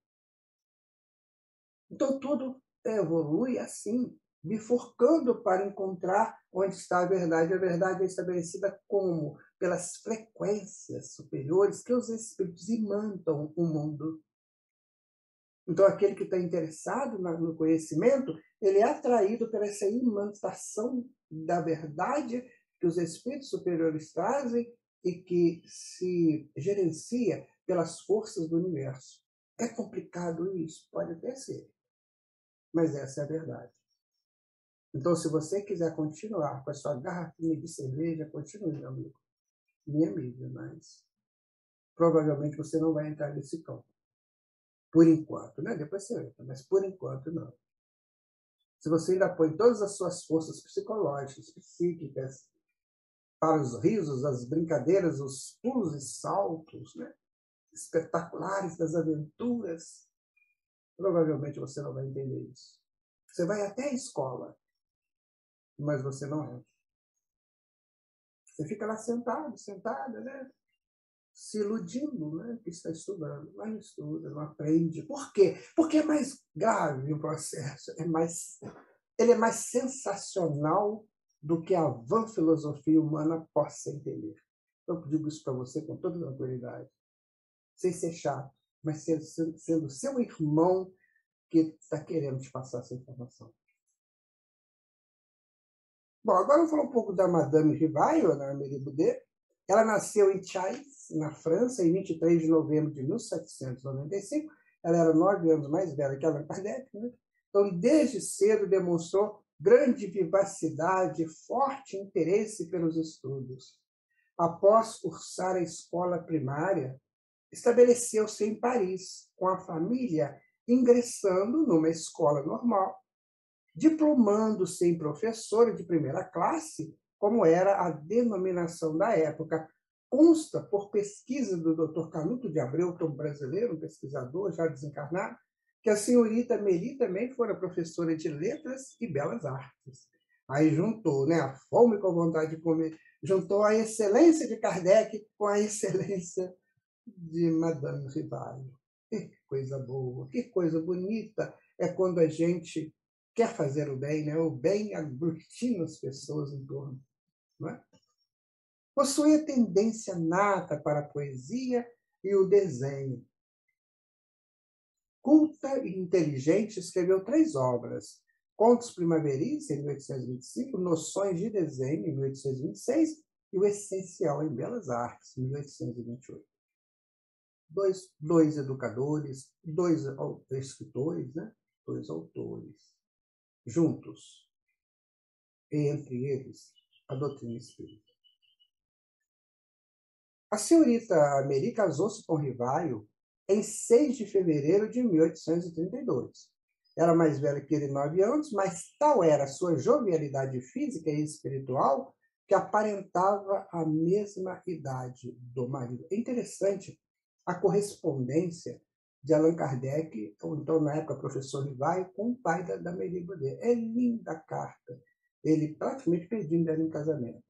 Então, tudo evolui assim, bifurcando para encontrar onde está a verdade. A verdade é estabelecida como? Pelas frequências superiores que os espíritos imantam o mundo. Então, aquele que está interessado no conhecimento, ele é atraído por essa imantação da verdade que os espíritos superiores trazem e que se gerencia pelas forças do universo. É complicado isso? Pode até ser. Mas essa é a verdade. Então, se você quiser continuar com a sua garrafinha de cerveja, continue, meu amigo. Minha amiga, mas provavelmente você não vai entrar nesse campo. Por enquanto, né? Depois você entra, mas por enquanto não. Se você ainda põe todas as suas forças psicológicas, psíquicas, para os risos, as brincadeiras, os pulos e saltos, né, espetaculares das aventuras, provavelmente você não vai entender isso. Você vai até a escola, mas você não entra. Você fica lá sentado, sentada, né? Se iludindo, né, que está estudando, mas não estuda, não aprende. Por quê? Porque é mais grave o processo, ele é mais sensacional do que a vã filosofia humana possa entender. Eu digo isso para você com toda tranquilidade, sem ser chato, mas sendo seu irmão que está querendo te passar essa informação. Bom, agora eu vou falar um pouco da Madame Rivail, da Amélie Boudet. Ela nasceu em Chais, na França, em 23 de novembro de 1795. Ela era 9 anos mais velha que Allan Kardec, né? Então, desde cedo, demonstrou grande vivacidade e forte interesse pelos estudos. Após cursar a escola primária, estabeleceu-se em Paris, com a família, ingressando numa escola normal, diplomando-se em professora de primeira classe, como era a denominação da época. Consta, por pesquisa do Dr. Canuto de Abreu, que é um brasileiro, um pesquisador já desencarnado, que a senhorita Amélie também fora professora de letras e belas artes. Aí juntou, né, a fome com a vontade de comer, juntou a excelência de Kardec com a excelência de Madame Rivail. Que coisa boa, que coisa bonita é quando a gente quer fazer o bem, né? O bem aglutina as pessoas em torno. Não é? Possuía tendência nata para a poesia e o desenho. Culta e inteligente, escreveu 3 obras. Contos Primaveris, em 1825, Noções de Desenho, em 1826, e O Essencial em Belas Artes, em 1828. Dois educadores, 2 escritores, né? 2 autores, juntos, e entre eles, a doutrina espírita. A senhorita Amélie casou-se com Rivail em 6 de fevereiro de 1832. Era mais velha que ele 9 anos, mas tal era a sua jovialidade física e espiritual que aparentava a mesma idade do marido. É interessante a correspondência de Allan Kardec, ou então, na época, professor Rivaio, com o pai da Amélie Baudet. É linda a carta. Ele praticamente pedindo ela em casamento.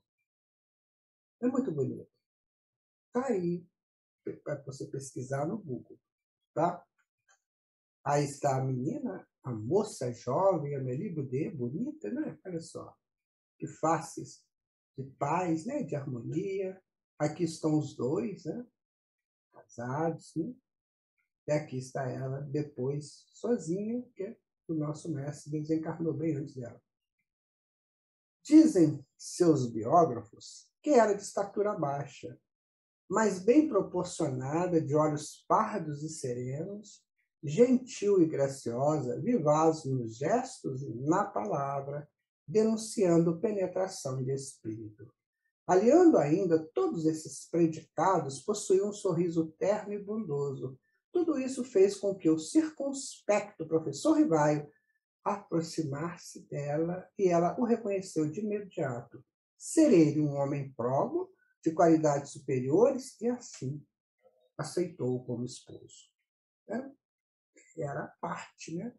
É muito bonito. Está aí para você pesquisar no Google. Tá? Aí está a menina, a moça jovem, Amélie Baudet, bonita, né? Olha só. Que faces de paz, né? De harmonia. Aqui estão os dois, né? Casados, né? E aqui está ela, depois, sozinha, porque o nosso mestre desencarnou bem antes dela. Dizem seus biógrafos que era de estatura baixa, mas bem proporcionada, de olhos pardos e serenos, gentil e graciosa, vivaz nos gestos e na palavra, denunciando penetração de espírito. Aliando ainda todos esses predicados, possuía um sorriso terno e bondoso. Tudo isso fez com que o circunspecto professor Rivaio aproximar-se dela e ela o reconheceu de imediato. Ser ele um homem probo, de qualidades superiores, e assim aceitou-o como esposo. Era a parte, né?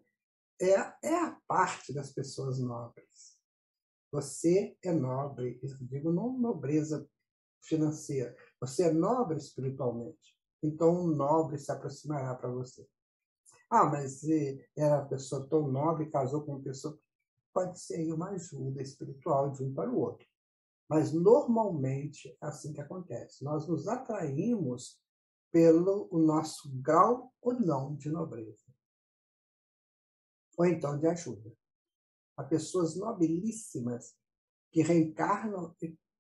É a parte das pessoas nobres. Você é nobre, eu digo não nobreza financeira, você é nobre espiritualmente. Então, um nobre se aproximará para você. Ah, mas era uma pessoa tão nobre, casou com uma pessoa. Pode ser uma ajuda espiritual de um para o outro. Mas, normalmente, é assim que acontece. Nós nos atraímos pelo o nosso grau ou não de nobreza. Ou então de ajuda. Há pessoas nobilíssimas que reencarnam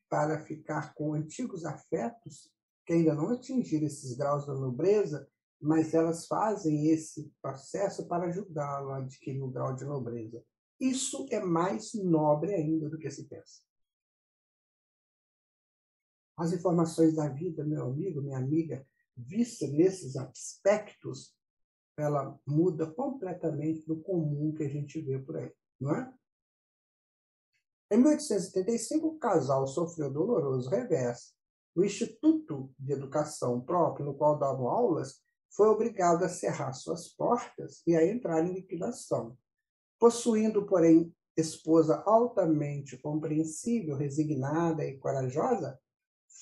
para ficar com antigos afetos que ainda não atingiram esses graus da nobreza, mas elas fazem esse processo para ajudá-lo a adquirir o grau de nobreza. Isso é mais nobre ainda do que se pensa. As informações da vida, meu amigo, minha amiga, vista nesses aspectos, ela muda completamente do comum que a gente vê por aí, não é? Em 1875, o casal sofreu doloroso revés. O Instituto de Educação Próprio, no qual davam aulas, foi obrigado a cerrar suas portas e a entrar em liquidação. Possuindo, porém, esposa altamente compreensível, resignada e corajosa,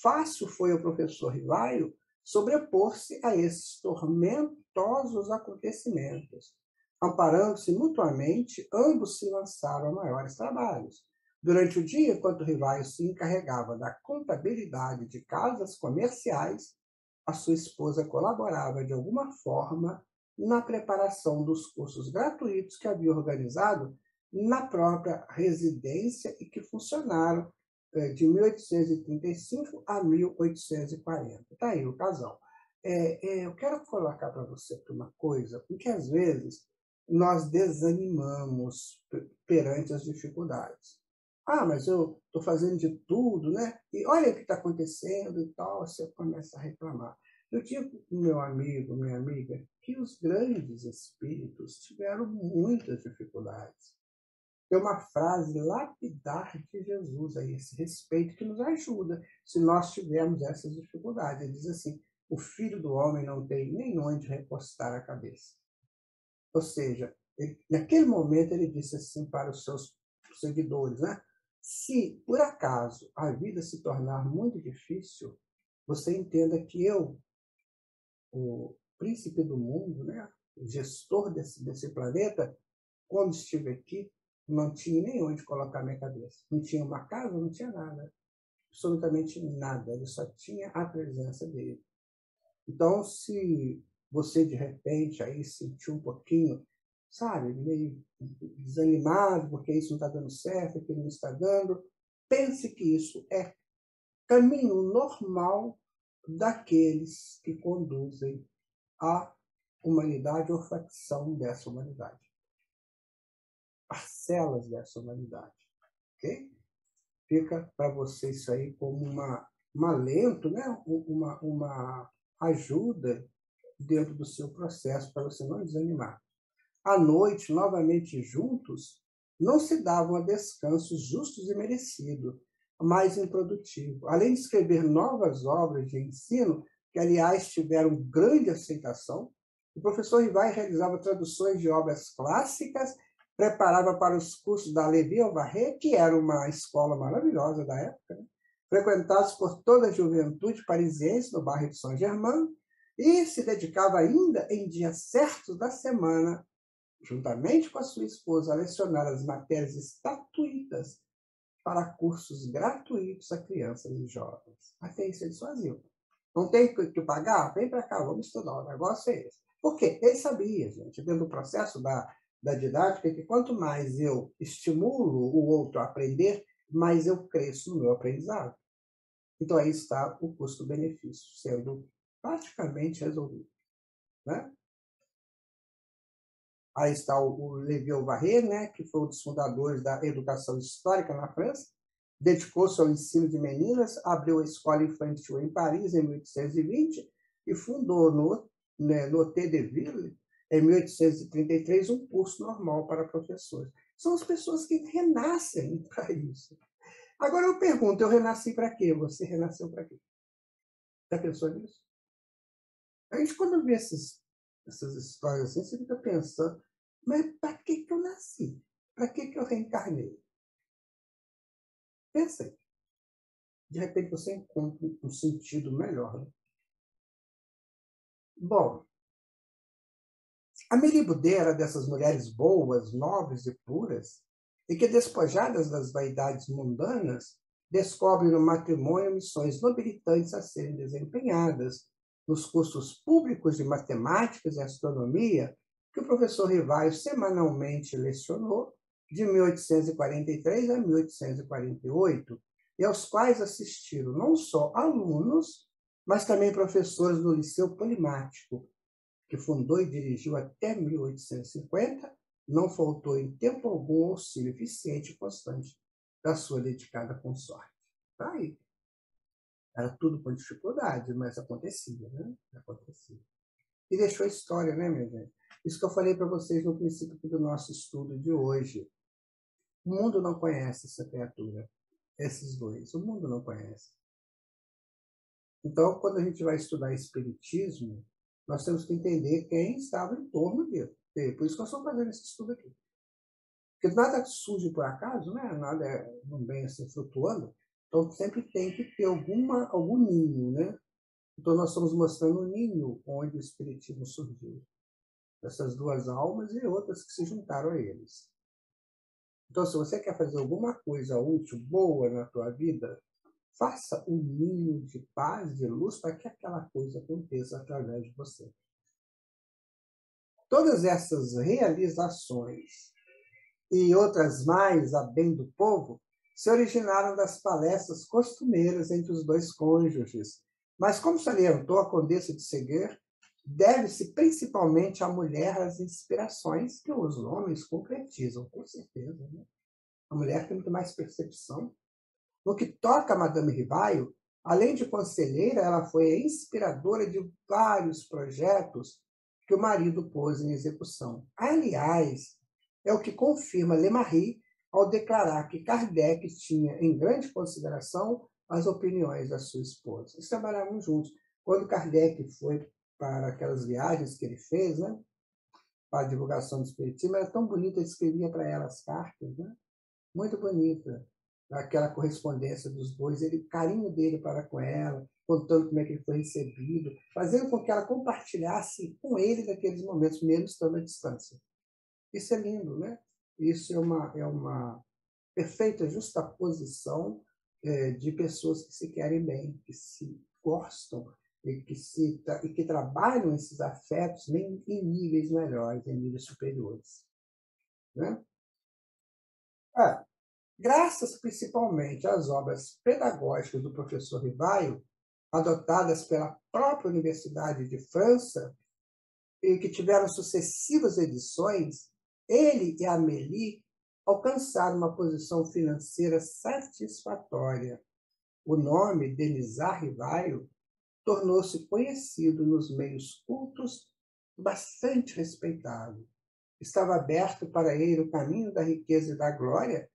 fácil foi ao professor Rivaio sobrepor-se a esses tormentosos acontecimentos. Amparando-se mutuamente, ambos se lançaram a maiores trabalhos. Durante o dia, enquanto Rivaio se encarregava da contabilidade de casas comerciais, a sua esposa colaborava de alguma forma na preparação dos cursos gratuitos que havia organizado na própria residência e que funcionaram de 1835 a 1840. Está aí o casal. Eu quero colocar para você uma coisa, porque às vezes nós desanimamos perante as dificuldades. Ah, mas eu estou fazendo de tudo, né? E olha o que está acontecendo e tal, você começa a reclamar. Eu digo, meu amigo, minha amiga, que os grandes espíritos tiveram muitas dificuldades. Tem uma frase lapidar de Jesus a esse respeito que nos ajuda se nós tivermos essas dificuldades. Ele diz assim, o Filho do Homem não tem nem onde recostar a cabeça. Ou seja, naquele momento ele disse assim para os seus seguidores, né? Se, por acaso, a vida se tornar muito difícil, você entenda que eu, o príncipe do mundo, né? O gestor desse planeta, quando estive aqui, não tinha nem onde colocar minha cabeça. Não tinha uma casa, não tinha nada. Absolutamente nada. Ele só tinha a presença dele. Então, se você, de repente, aí sentiu um pouquinho, sabe, meio desanimado, porque isso não está dando certo, aquilo não está dando, pense que isso é caminho normal daqueles que conduzem a humanidade ou facção dessa humanidade. Parcelas dessa humanidade. Ok? Fica para você isso aí como um alento, né? uma ajuda dentro do seu processo para você não desanimar. À noite, novamente juntos, não se davam a descansos justos e merecidos, mais improdutivo. Além de escrever novas obras de ensino, que, aliás, tiveram grande aceitação, o professor Rivaio realizava traduções de obras clássicas, preparava para os cursos da Levi-Auvarret, que era uma escola maravilhosa da época, né? Frequentados por toda a juventude parisiense no bairro de Saint-Germain, e se dedicava ainda em dias certos da semana, juntamente com a sua esposa, a lecionar as matérias estatuídas para cursos gratuitos a crianças e jovens. Até isso eles faziam. Não tem que pagar? Vem para cá, vamos estudar, o negócio é esse. Por quê? Ele sabia, gente, dentro do processo da didática, que quanto mais eu estimulo o outro a aprender, mais eu cresço no meu aprendizado. Então, aí está o custo-benefício sendo praticamente resolvido, né? Aí está o Levi-Auvarret, né, que foi um dos fundadores da educação histórica na França, dedicou-se ao ensino de meninas, abriu a escola infantil em Paris em 1820 e fundou no Hôtel de Ville, em 1833, um curso normal para professores. São as pessoas que renascem para isso. Agora eu pergunto, eu renasci para quê? Você renasceu para quê? Já pensou nisso? A gente, quando vê essas histórias assim, você fica pensando, mas para que eu nasci? Para que eu reencarnei? Pensa aí. De repente você encontra um sentido melhor. Né? Bom, a Melibudê era dessas mulheres boas, nobres e puras, e que, despojadas das vaidades mundanas, descobrem no matrimônio missões nobilitantes a serem desempenhadas nos cursos públicos de matemáticas e astronomia que o professor Rivaio semanalmente lecionou de 1843 a 1848, e aos quais assistiram não só alunos, mas também professores do Liceu Polimático, que fundou e dirigiu até 1850, não faltou em tempo algum auxílio eficiente e constante da sua dedicada consorte. Tá aí. Era tudo com dificuldade, mas acontecia, né? Acontecia. E deixou a história, né, minha gente? Isso que eu falei para vocês no princípio do nosso estudo de hoje. O mundo não conhece essa criatura, esses dois. O mundo não conhece. Então, quando a gente vai estudar espiritismo, nós temos que entender quem estava em torno dele. Por isso que nós estamos fazendo esse estudo aqui. Porque nada surge por acaso, né? Nada não vem assim flutuando. Então, sempre tem que ter algum ninho, né? Então, nós estamos mostrando o ninho onde o espiritismo surgiu. Essas duas almas e outras que se juntaram a eles. Então, se você quer fazer alguma coisa útil, boa na tua vida, faça um ninho de paz, de luz, para que aquela coisa aconteça através de você. Todas essas realizações e outras mais a bem do povo se originaram das palestras costumeiras entre os dois cônjuges. Mas, como salientou a Condessa de Séguier, deve-se principalmente à mulher as inspirações que os homens concretizam, com certeza. Né? A mulher tem muito mais percepção. No que toca a Madame Rivaio, além de conselheira, ela foi a inspiradora de vários projetos que o marido pôs em execução. Aliás, é o que confirma Lemarie ao declarar que Kardec tinha em grande consideração as opiniões da sua esposa. Eles trabalhavam juntos. Quando Kardec foi para aquelas viagens que ele fez, né, para a divulgação do espiritismo, era tão bonita, ele escrevia para ela as cartas, né? Muito bonita. Aquela correspondência dos dois, o carinho dele para com ela, contando como é que ele foi recebido, fazendo com que ela compartilhasse com ele naqueles momentos, mesmo estando à distância. Isso é lindo, né? Isso é uma perfeita justaposição de pessoas que se querem bem, que se gostam e que trabalham esses afetos em níveis melhores, em níveis superiores. Né? Graças principalmente às obras pedagógicas do professor Rivaio, adotadas pela própria Universidade de França, e que tiveram sucessivas edições, ele e Amélie alcançaram uma posição financeira satisfatória. O nome Denisard Rivaio tornou-se conhecido nos meios cultos, bastante respeitado. Estava aberto para ele o caminho da riqueza e da glória,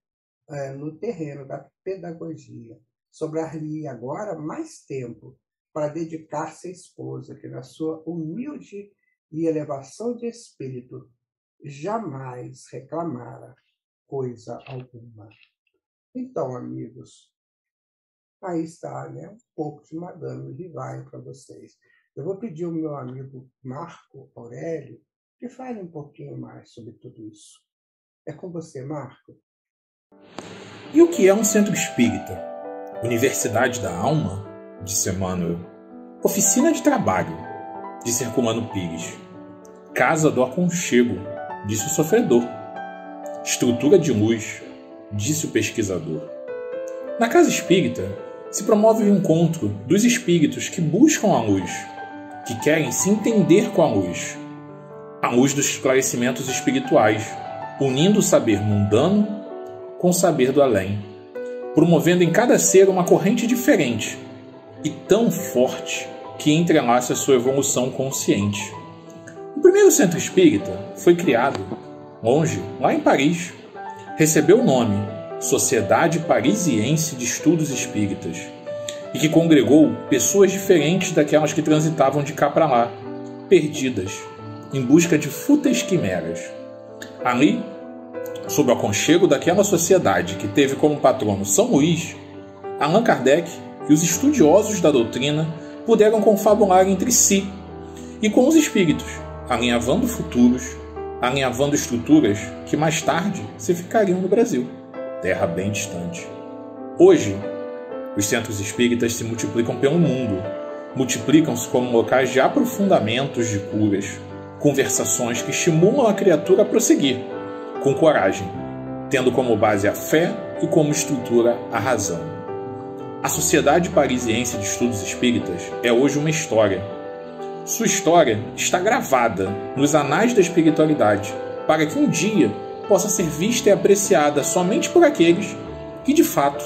no terreno da pedagogia. Sobrar-lhe agora mais tempo para dedicar-se à esposa, que na sua humilde e elevação de espírito jamais reclamara coisa alguma. Então, amigos, aí está, né, um pouco de Madame Rivaio para vocês. Eu vou pedir ao meu amigo Marco Aurélio que fale um pouquinho mais sobre tudo isso. É com você, Marco. E o que é um centro espírita? Universidade da Alma? Disse Emmanuel. Oficina de trabalho? Disse Herculano Pires. Casa do aconchego? Disse o sofredor. Estrutura de luz? Disse o pesquisador. Na casa espírita se promove o encontro dos espíritos que buscam a luz, que querem se entender com a luz dos esclarecimentos espirituais, unindo o saber mundano com o saber do além, promovendo em cada ser uma corrente diferente e tão forte que entrelaça a sua evolução consciente. O primeiro centro espírita foi criado longe, lá em Paris. Recebeu o nome Sociedade Parisiense de Estudos Espíritas e que congregou pessoas diferentes daquelas que transitavam de cá para lá, perdidas, em busca de fúteis quimeras. Ali, sob o aconchego daquela sociedade que teve como patrono São Luís, Allan Kardec e os estudiosos da doutrina puderam confabular entre si e com os espíritos, alinhavando futuros, alinhavando estruturas que mais tarde se ficariam no Brasil, terra bem distante. Hoje, os centros espíritas se multiplicam pelo mundo, multiplicam-se como locais de aprofundamentos de curas, conversações que estimulam a criatura a prosseguir, com coragem, tendo como base a fé e como estrutura a razão. A Sociedade Parisiense de Estudos Espíritas é hoje uma história. Sua história está gravada nos anais da espiritualidade, para que um dia possa ser vista e apreciada somente por aqueles que, de fato,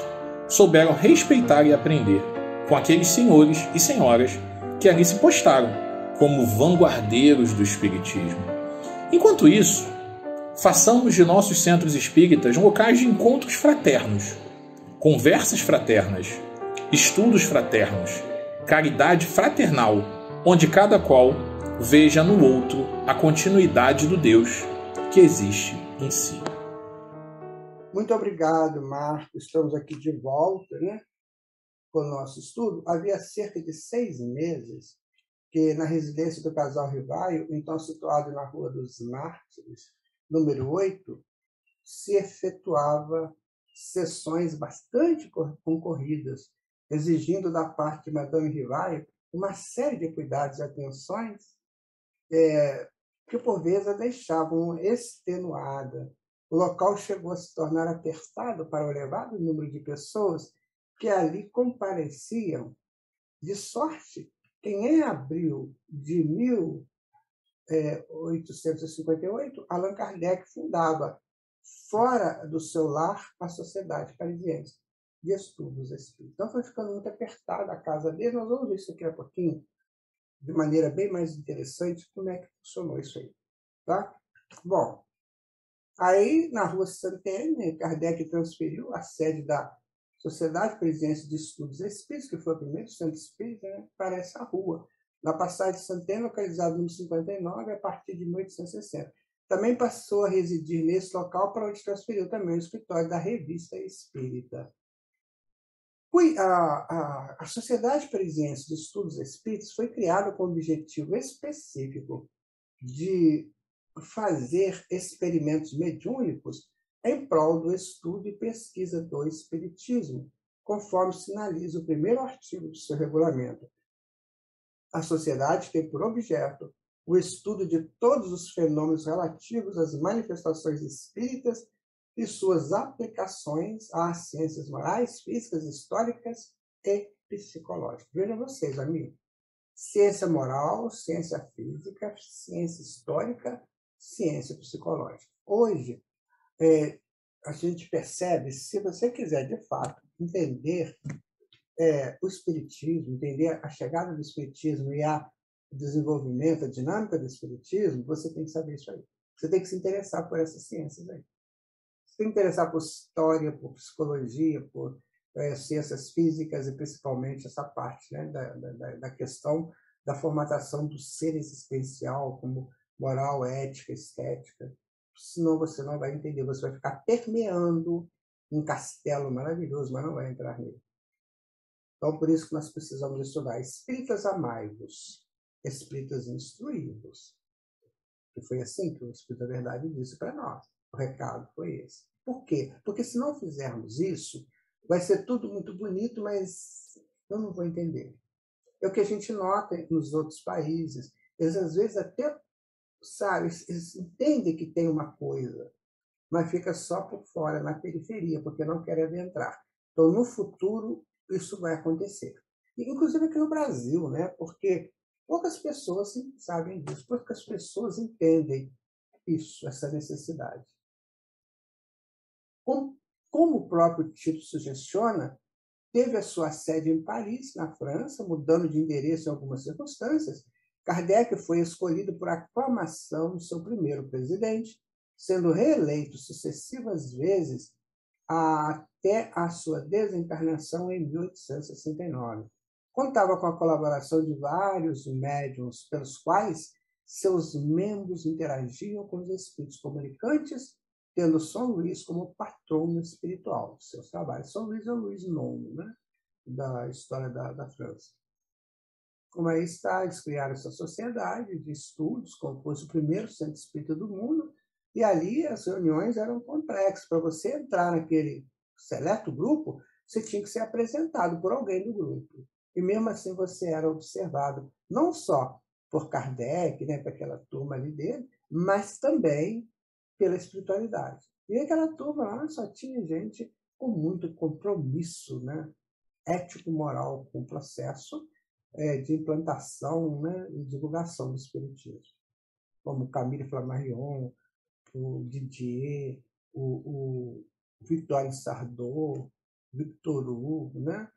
souberam respeitar e aprender com aqueles senhores e senhoras que ali se postaram como vanguardeiros do espiritismo. Enquanto isso, façamos de nossos centros espíritas locais de encontros fraternos, conversas fraternas, estudos fraternos, caridade fraternal, onde cada qual veja no outro a continuidade do Deus que existe em si. Muito obrigado, Marco. Estamos aqui de volta, né, com o nosso estudo. Havia cerca de 6 meses que na residência do casal Rivaio, então situado na Rua dos Mártires, número 8, se efetuava sessões bastante concorridas, exigindo da parte de Madame Rivaio uma série de cuidados e atenções que, por vezes, a deixavam extenuada. O local chegou a se tornar apertado para o elevado número de pessoas que ali compareciam. De sorte que, em abril de 1858, Allan Kardec fundava, fora do seu lar, a Sociedade Parisiense de Estudos Espíritas. Então, foi ficando muito apertada a casa dele. Nós vamos ver isso aqui a pouquinho, de maneira bem mais interessante, como é que funcionou isso aí. Tá? Bom, aí, na Rua Saint-Denis, Kardec transferiu a sede da Sociedade Parisiense de Estudos Espíritas, que foi o primeiro centro espírita, né, para essa rua, na passagem de Saint-Denis, localizado no 59, a partir de 1860. Também passou a residir nesse local, para onde transferiu também o escritório da Revista Espírita. A Sociedade Parisiense de Estudos Espíritas foi criada com o objetivo específico de fazer experimentos mediúnicos em prol do estudo e pesquisa do espiritismo, conforme sinaliza o primeiro artigo do seu regulamento. A sociedade tem por objeto o estudo de todos os fenômenos relativos às manifestações espíritas e suas aplicações às ciências morais, físicas, históricas e psicológicas. Vejam vocês, amigos. Ciência moral, ciência física, ciência histórica, ciência psicológica. Hoje, a gente percebe, se você quiser, de fato, entender o espiritismo, entender a chegada do espiritismo e o desenvolvimento, a dinâmica do espiritismo, você tem que saber isso aí. Você tem que se interessar por essas ciências aí. se interessar por história, por psicologia, por ciências físicas e principalmente essa parte, né, da questão da formatação do ser existencial como moral, ética, estética. Senão você não vai entender, você vai ficar permeando um castelo maravilhoso, mas não vai entrar nele. Então, por isso que nós precisamos estudar espíritas amai-vos, espíritas instruí-vos. E foi assim que o Espírito da Verdade disse para nós. O recado foi esse. Por quê? Porque se não fizermos isso, vai ser tudo muito bonito, mas eu não vou entender. É o que a gente nota nos outros países. Eles, às vezes, até, sabe, eles entendem que tem uma coisa, mas fica só por fora, na periferia, porque não querem adentrar. Então, no futuro, isso vai acontecer. E, inclusive aqui no Brasil, né? Porque poucas pessoas sabem disso, poucas pessoas entendem isso, essa necessidade. Como o próprio título sugestiona, teve a sua sede em Paris, na França, mudando de endereço em algumas circunstâncias. Kardec foi escolhido por aclamação do seu primeiro presidente, sendo reeleito sucessivas vezes até a sua desencarnação em 1869. Contava com a colaboração de vários médiuns, pelos quais seus membros interagiam com os espíritos comunicantes, tendo São Luís como patrono espiritual de seus trabalhos. São Luís é o Luís IX, né, da história da França. Como aí está, eles criaram essa sociedade de estudos, como fosse o primeiro centro espírita do mundo, e ali as reuniões eram complexas. Para você entrar naquele seleto grupo, você tinha que ser apresentado por alguém do grupo. E mesmo assim você era observado, não só por Kardec, né, para aquela turma ali dele, mas também pela espiritualidade. E aquela turma lá só tinha gente com muito compromisso, né, ético-moral com o processo de implantação, né, e divulgação do espiritismo. Como Camille Flammarion, o Didier, o Victor Sardou, Victor Hugo, né?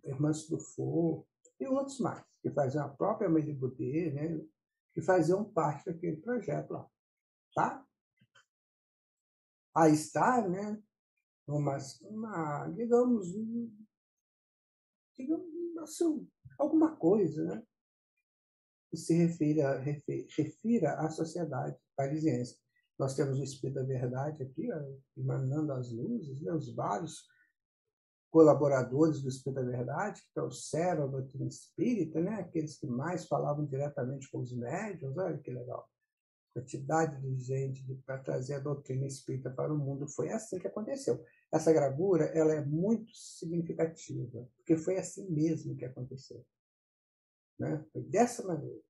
Hermance Dufour e outros mais, que faziam a própria Amélie Boudet, né? Que faziam parte daquele projeto lá. Tá? Aí está, né? Digamos assim, alguma coisa, né? Que se refira à sociedade parisiense. Nós temos o Espírito da Verdade aqui, ó, emanando as luzes, né, os vários colaboradores do Espírito da Verdade, que trouxeram a doutrina espírita, né, aqueles que mais falavam diretamente com os médiuns. Olha que legal. A quantidade de gente para trazer a doutrina espírita para o mundo. Foi assim que aconteceu. Essa gravura ela é muito significativa, porque foi assim mesmo que aconteceu. Né? Foi dessa maneira.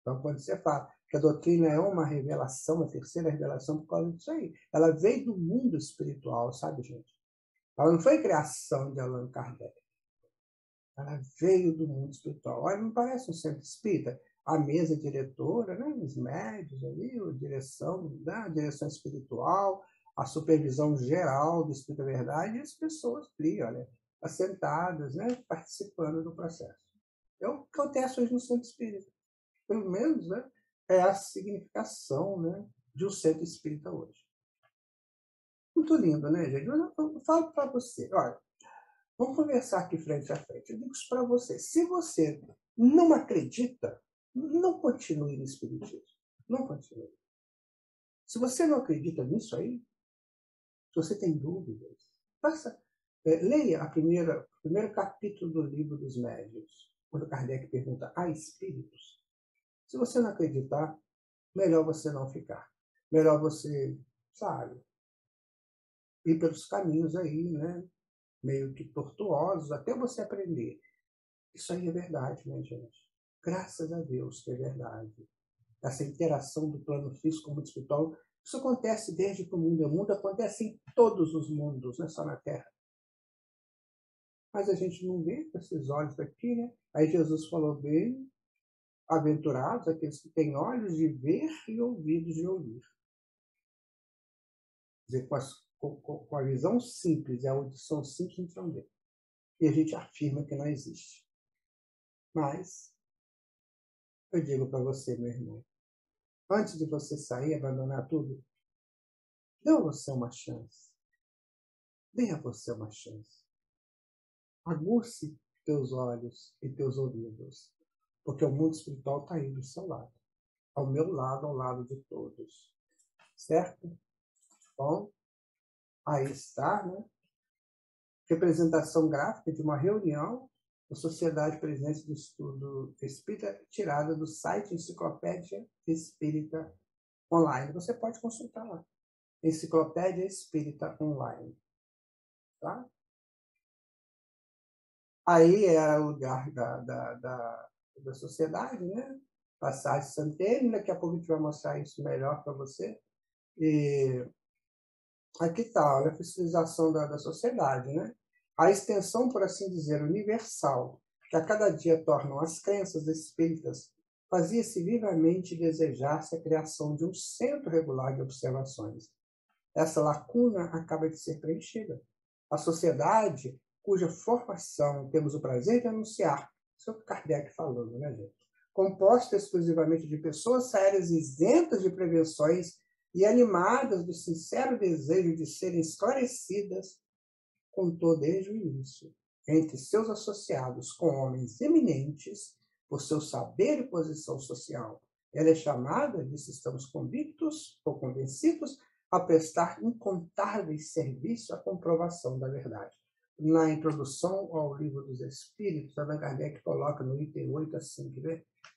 Então, quando você fala que a doutrina é uma revelação, a terceira revelação, por causa disso aí. Ela veio do mundo espiritual, sabe, gente? Ela não foi criação de Allan Kardec. Ela veio do mundo espiritual. Olha, não parece um centro espírita? A mesa diretora, né? Os médios ali, a direção, né? A direção espiritual, a supervisão geral do Espírito da Verdade, e as pessoas ali, olha, assentadas, né? Participando do processo. É o que acontece hoje no centro espírita. Pelo menos, né? É a significação, né? De um centro espírita hoje. Muito lindo, né, gente? Mas eu falo para você, olha, vamos conversar aqui frente a frente. Eu digo isso para você. Se você não acredita, não continue no espiritismo. Não continue. Se você não acredita nisso aí, se você tem dúvidas, leia o primeiro capítulo do livro dos Médiuns, quando Kardec pergunta: há espíritos? Se você não acreditar, melhor você não ficar. Melhor você, sabe, ir pelos caminhos aí, né? Meio que tortuosos, até você aprender. Isso aí é verdade, né, gente? Graças a Deus que é verdade. Essa interação do plano físico com o mundo espiritual, isso acontece desde que o mundo é mundo, acontece em todos os mundos, não é só na Terra. Mas a gente não vê com esses olhos aqui, né? Aí Jesus falou bem, aventurados aqueles que têm olhos de ver e ouvidos de ouvir. Quer dizer, com a visão simples e a audição simples, a gente não vê. E a gente afirma que não existe. Mas, eu digo para você, meu irmão, antes de você sair, abandonar tudo, Dê a você uma chance. Dê a você uma chance. Aguce teus olhos e teus ouvidos, porque o mundo espiritual está aí do seu lado. Ao meu lado, ao lado de todos. Certo? Bom, aí está, né? Representação gráfica de uma reunião da Sociedade Presente do Estudo Espírita, tirada do site Enciclopédia Espírita Online. Você pode consultar lá. Enciclopédia Espírita Online. Tá? Aí era o lugar da sociedade, né? Passagem Santene, daqui a pouco a gente vai mostrar isso melhor para você. E aqui está, olha a fiscalização da sociedade, né? A extensão, por assim dizer, universal, que a cada dia tornam as crenças espíritas, fazia-se vivamente desejar-se a criação de um centro regular de observações. Essa lacuna acaba de ser preenchida. A sociedade, cuja formação temos o prazer de anunciar, isso é o Kardec falando, né, gente? Composta exclusivamente de pessoas sérias, isentas de prevenções e animadas do sincero desejo de serem esclarecidas, contou desde o início, entre seus associados com homens eminentes, por seu saber e posição social. Ela é chamada, disse, estamos convictos ou convencidos, a prestar incontáveis serviços à comprovação da verdade. Na introdução ao Livro dos Espíritos, Allan Kardec coloca no item 8 assim,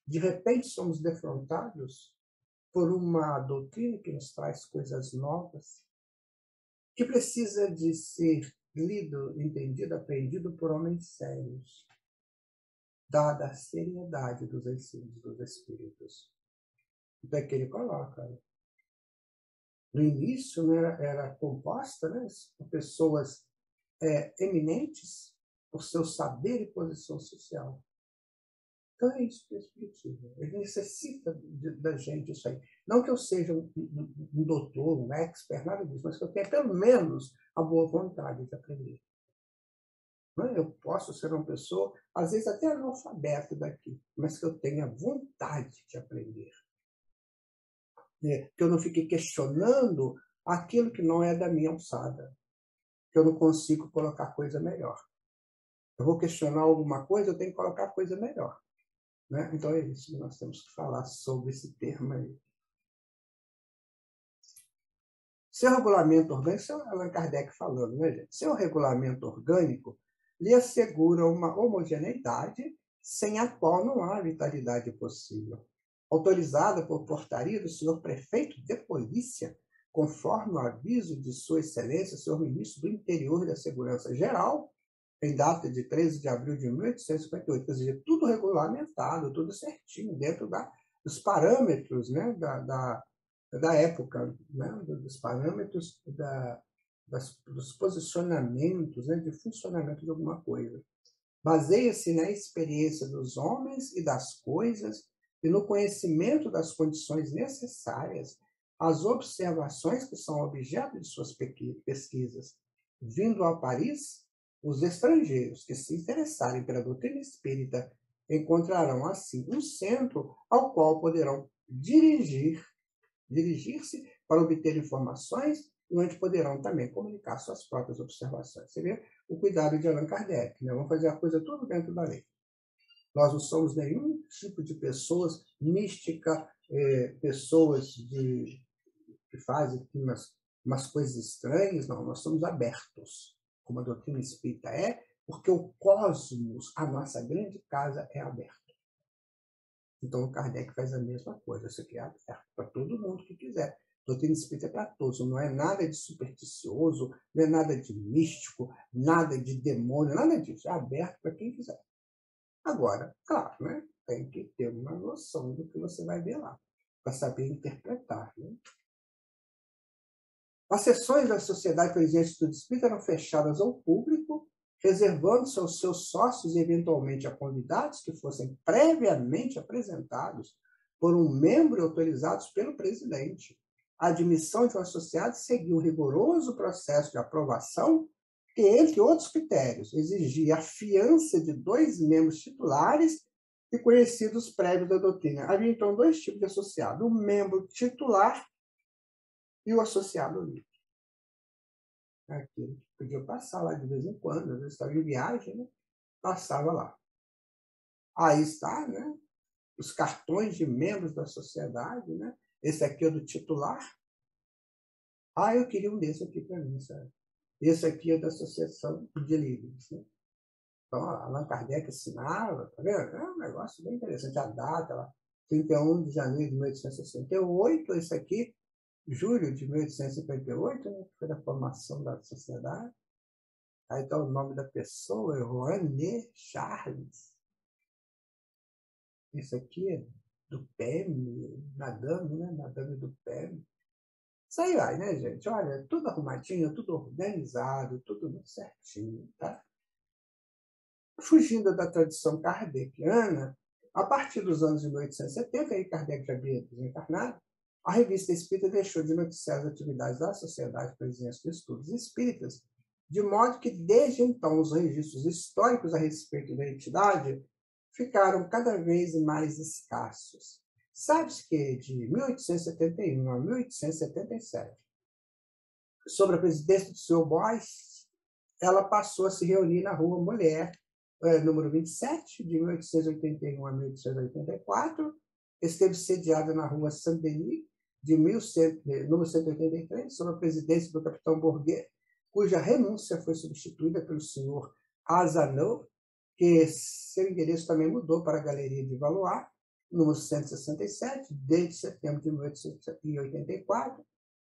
de repente somos defrontados por uma doutrina que nos traz coisas novas, que precisa de ser lido, entendido, aprendido por homens sérios, dada a seriedade dos ensinos dos Espíritos. Então é que ele coloca. No início, né, era composta, né, por pessoas eminentes por seu saber e posição social. Então é isso que é o Espiritismo. Ele necessita da gente isso aí. Não que eu seja um doutor, um expert, nada disso, mas que eu tenha pelo menos a boa vontade de aprender. Eu posso ser uma pessoa, às vezes até analfabeta daqui, mas que eu tenha vontade de aprender. Que eu não fique questionando aquilo que não é da minha alçada. Que eu não consigo colocar coisa melhor. Eu vou questionar alguma coisa, eu tenho que colocar coisa melhor. Né? Então é isso que nós temos que falar sobre esse termo aí. Seu regulamento orgânico, isso é Allan Kardec falando, né, gente? Seu regulamento orgânico lhe assegura uma homogeneidade sem a qual não há vitalidade possível. Autorizada por portaria do senhor prefeito de polícia, conforme o aviso de sua excelência, senhor ministro do Interior e da Segurança Geral, em data de 13 de abril de 1858, quer dizer, tudo regulamentado, tudo certinho, dentro dos parâmetros, né, da época, né, dos parâmetros dos posicionamentos, né, de funcionamento de alguma coisa. Baseia-se na experiência dos homens e das coisas e no conhecimento das condições necessárias às observações que são objeto de suas pesquisas. Vindo a Paris, os estrangeiros que se interessarem pela doutrina espírita encontrarão, assim, um centro ao qual poderão dirigir-se para obter informações e onde poderão também comunicar suas próprias observações. Você vê o cuidado de Allan Kardec, né? Vamos fazer a coisa tudo dentro da lei. Nós não somos nenhum tipo de pessoas místicas, pessoas que fazem umas coisas estranhas, não, nós somos abertos, como a doutrina espírita é, porque o cosmos, a nossa grande casa, é aberto. Então o Kardec faz a mesma coisa, isso aqui é aberto para todo mundo que quiser. A doutrina espírita é para todos, não é nada de supersticioso, não é nada de místico, nada de demônio, nada disso, é aberto para quem quiser. Agora, claro, né, tem que ter uma noção do que você vai ver lá, para saber interpretar. Né? As sessões da Sociedade Presente do Estudo Espírita eram fechadas ao público, reservando-se aos seus sócios e, eventualmente, a convidados que fossem previamente apresentados por um membro e autorizados pelo presidente. A admissão de um associado seguia um rigoroso processo de aprovação que, entre outros critérios, exigia a fiança de 2 membros titulares e conhecidos prévios da doutrina. Havia, então, 2 tipos de associado, o membro titular e o associado livre. aquilo que podia passar lá de vez em quando, às vezes estava em viagem, né? Passava lá. Aí está, né? Os cartões de membros da sociedade, né? Esse aqui é do titular. Eu queria um desse aqui para mim, sabe? Esse aqui é da Associação de Livros, né? Então, Allan Kardec assinava, tá vendo? É um negócio bem interessante. A data, lá, 31 de janeiro de 1868, esse aqui, julho de 1858, né? Foi a formação da sociedade. Aí está o nome da pessoa, René Charles. Esse aqui é do PEM, Madame, né? Madame do PEM. Isso aí vai, né, gente? Olha, tudo arrumadinho, tudo organizado, tudo muito certinho, tá? Fugindo da tradição kardeciana, a partir dos anos de 1870, aí Kardec já havia desencarnado, a Revista Espírita deixou de noticiar as atividades da Sociedade Presença de Estudos Espíritas, de modo que, desde então, os registros históricos a respeito da entidade ficaram cada vez mais escassos. Sabe-se que, de 1871 a 1877, sob a presidência do Sr. Boyce, ela passou a se reunir na Rua Mulher, número 27, de 1881 a 1884, esteve sediada na Rua Saint-Denis, número 183, sob a presidência do capitão Bourget, cuja renúncia foi substituída pelo senhor Azanov, que seu endereço também mudou para a Galeria de Valois, número 167, desde setembro de 1884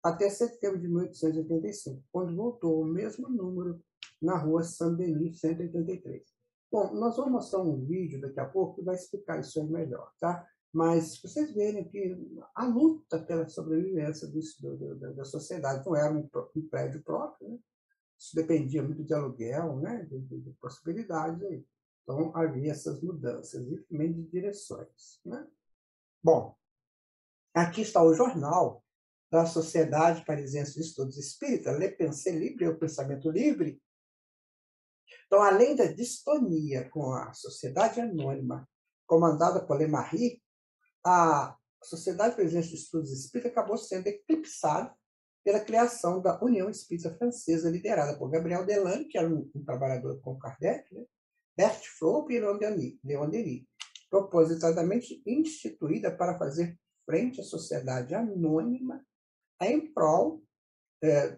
até setembro de 1885, quando voltou ao mesmo número na Rua Saint-Denis, 183. Bom, nós vamos mostrar um vídeo daqui a pouco que vai explicar isso aí melhor, tá? Mas vocês verem que a luta pela sobrevivência da sociedade não era um prédio próprio, né? Isso dependia muito de aluguel, né? de possibilidades aí. Então, havia essas mudanças e também de direções, né? Bom, aqui está o jornal da Sociedade Parisiense de Estudos Espíritas, Le Pensée Libre, o Pensamento Livre. Então, além da distonia com a Sociedade Anônima, comandada por Le Marie, a Sociedade Parisiense de Estudos Espíritas acabou sendo eclipsada pela criação da União Espírita Francesa, liderada por Gabriel Delanne, que era um trabalhador com Kardec, né? Bert Frope e Leon Denis, propositadamente instituída para fazer frente à sociedade anônima em prol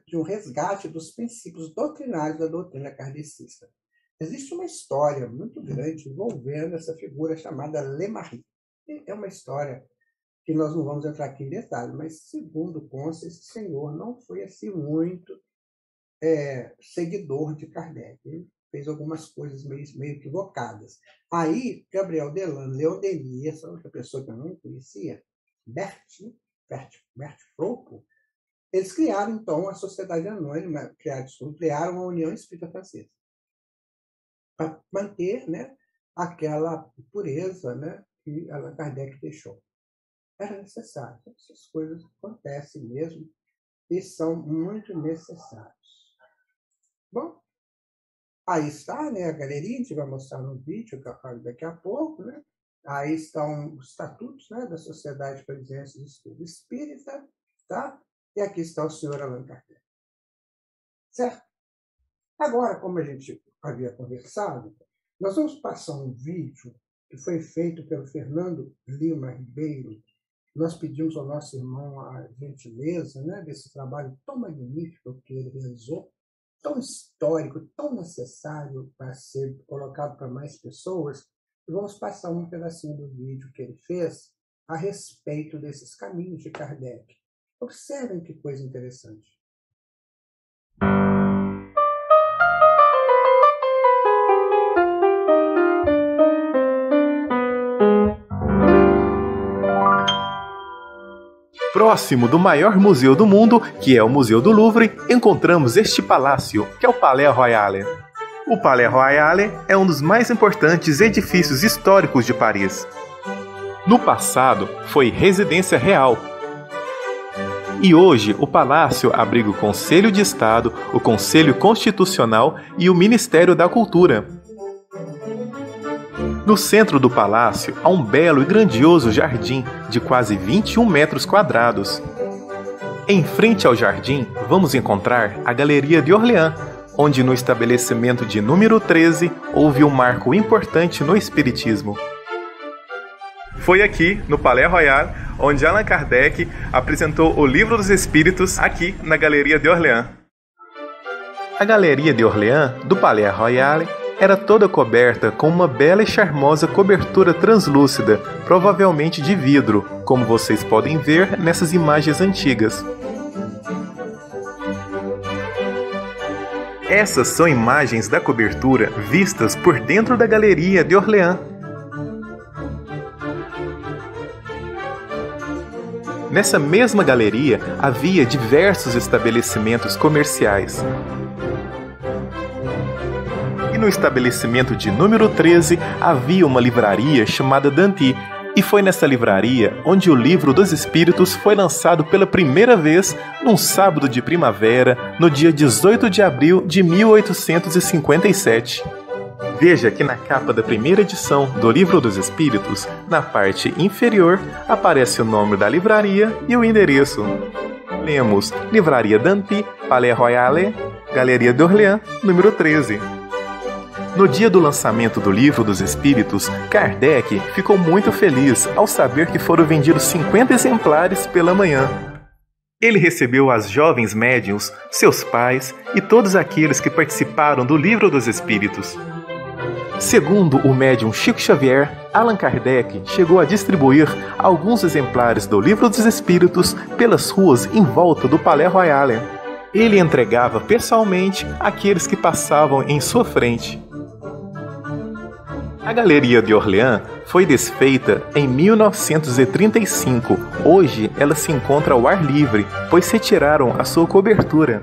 de um resgate dos princípios doutrinários da doutrina kardecista. Existe uma história muito grande envolvendo essa figura chamada Le Marie. É uma história que nós não vamos entrar aqui em detalhe, mas, segundo consta, esse senhor não foi assim muito seguidor de Kardec. Ele fez algumas coisas meio equivocadas. Aí, Gabriel Delanne, Leon Denis, essa outra pessoa que eu não conhecia, Bert Frope, eles criaram, então, a Sociedade Anônima, criaram a União Espírita Francesa, para manter, né, aquela pureza, né, que Allan Kardec deixou. Era necessário. Essas coisas acontecem mesmo e são muito necessárias. Bom, aí está, né, a galeria, a gente vai mostrar no vídeo daqui a pouco, né? Aí estão os estatutos, né, da Sociedade Parisiense de Estudo Espírita, tá? E aqui está o senhor Allan Kardec. Certo? Agora, como a gente havia conversado, nós vamos passar um vídeo que foi feito pelo Fernando Lima Ribeiro. Nós pedimos ao nosso irmão a gentileza, né, desse trabalho tão magnífico que ele realizou, tão histórico, tão necessário para ser colocado para mais pessoas. E vamos passar um pedacinho do vídeo que ele fez a respeito desses caminhos de Kardec. Observem que coisa interessante. Próximo do maior museu do mundo, que é o Museu do Louvre, encontramos este palácio, que é o Palais Royal. O Palais Royal é um dos mais importantes edifícios históricos de Paris. No passado, foi residência real. E hoje, o palácio abriga o Conselho de Estado, o Conselho Constitucional e o Ministério da Cultura. No centro do palácio há um belo e grandioso jardim de quase 21 metros quadrados. Em frente ao jardim, vamos encontrar a Galeria de Orleans, onde no estabelecimento de número 13 houve um marco importante no espiritismo. Foi aqui, no Palais Royal, onde Allan Kardec apresentou o Livro dos Espíritos aqui na Galeria de Orleans. A Galeria de Orleans, do Palais Royal, era toda coberta com uma bela e charmosa cobertura translúcida, provavelmente de vidro, como vocês podem ver nessas imagens antigas. Essas são imagens da cobertura vistas por dentro da Galeria de Orleans. Nessa mesma galeria havia diversos estabelecimentos comerciais. E no estabelecimento de número 13 havia uma livraria chamada Danty, e foi nessa livraria onde o Livro dos Espíritos foi lançado pela primeira vez num sábado de primavera, no dia 18 de abril de 1857. Veja que na capa da primeira edição do Livro dos Espíritos, na parte inferior, aparece o nome da livraria e o endereço. Lemos Livraria Danty, Palais Royal, Galeria de Orleans, número 13. No dia do lançamento do Livro dos Espíritos, Kardec ficou muito feliz ao saber que foram vendidos 50 exemplares pela manhã. Ele recebeu as jovens médiuns, seus pais e todos aqueles que participaram do Livro dos Espíritos. Segundo o médium Chico Xavier, Allan Kardec chegou a distribuir alguns exemplares do Livro dos Espíritos pelas ruas em volta do Palais Royal. Ele entregava pessoalmente àqueles que passavam em sua frente. A Galeria de Orleans foi desfeita em 1935. Hoje ela se encontra ao ar livre, pois retiraram a sua cobertura.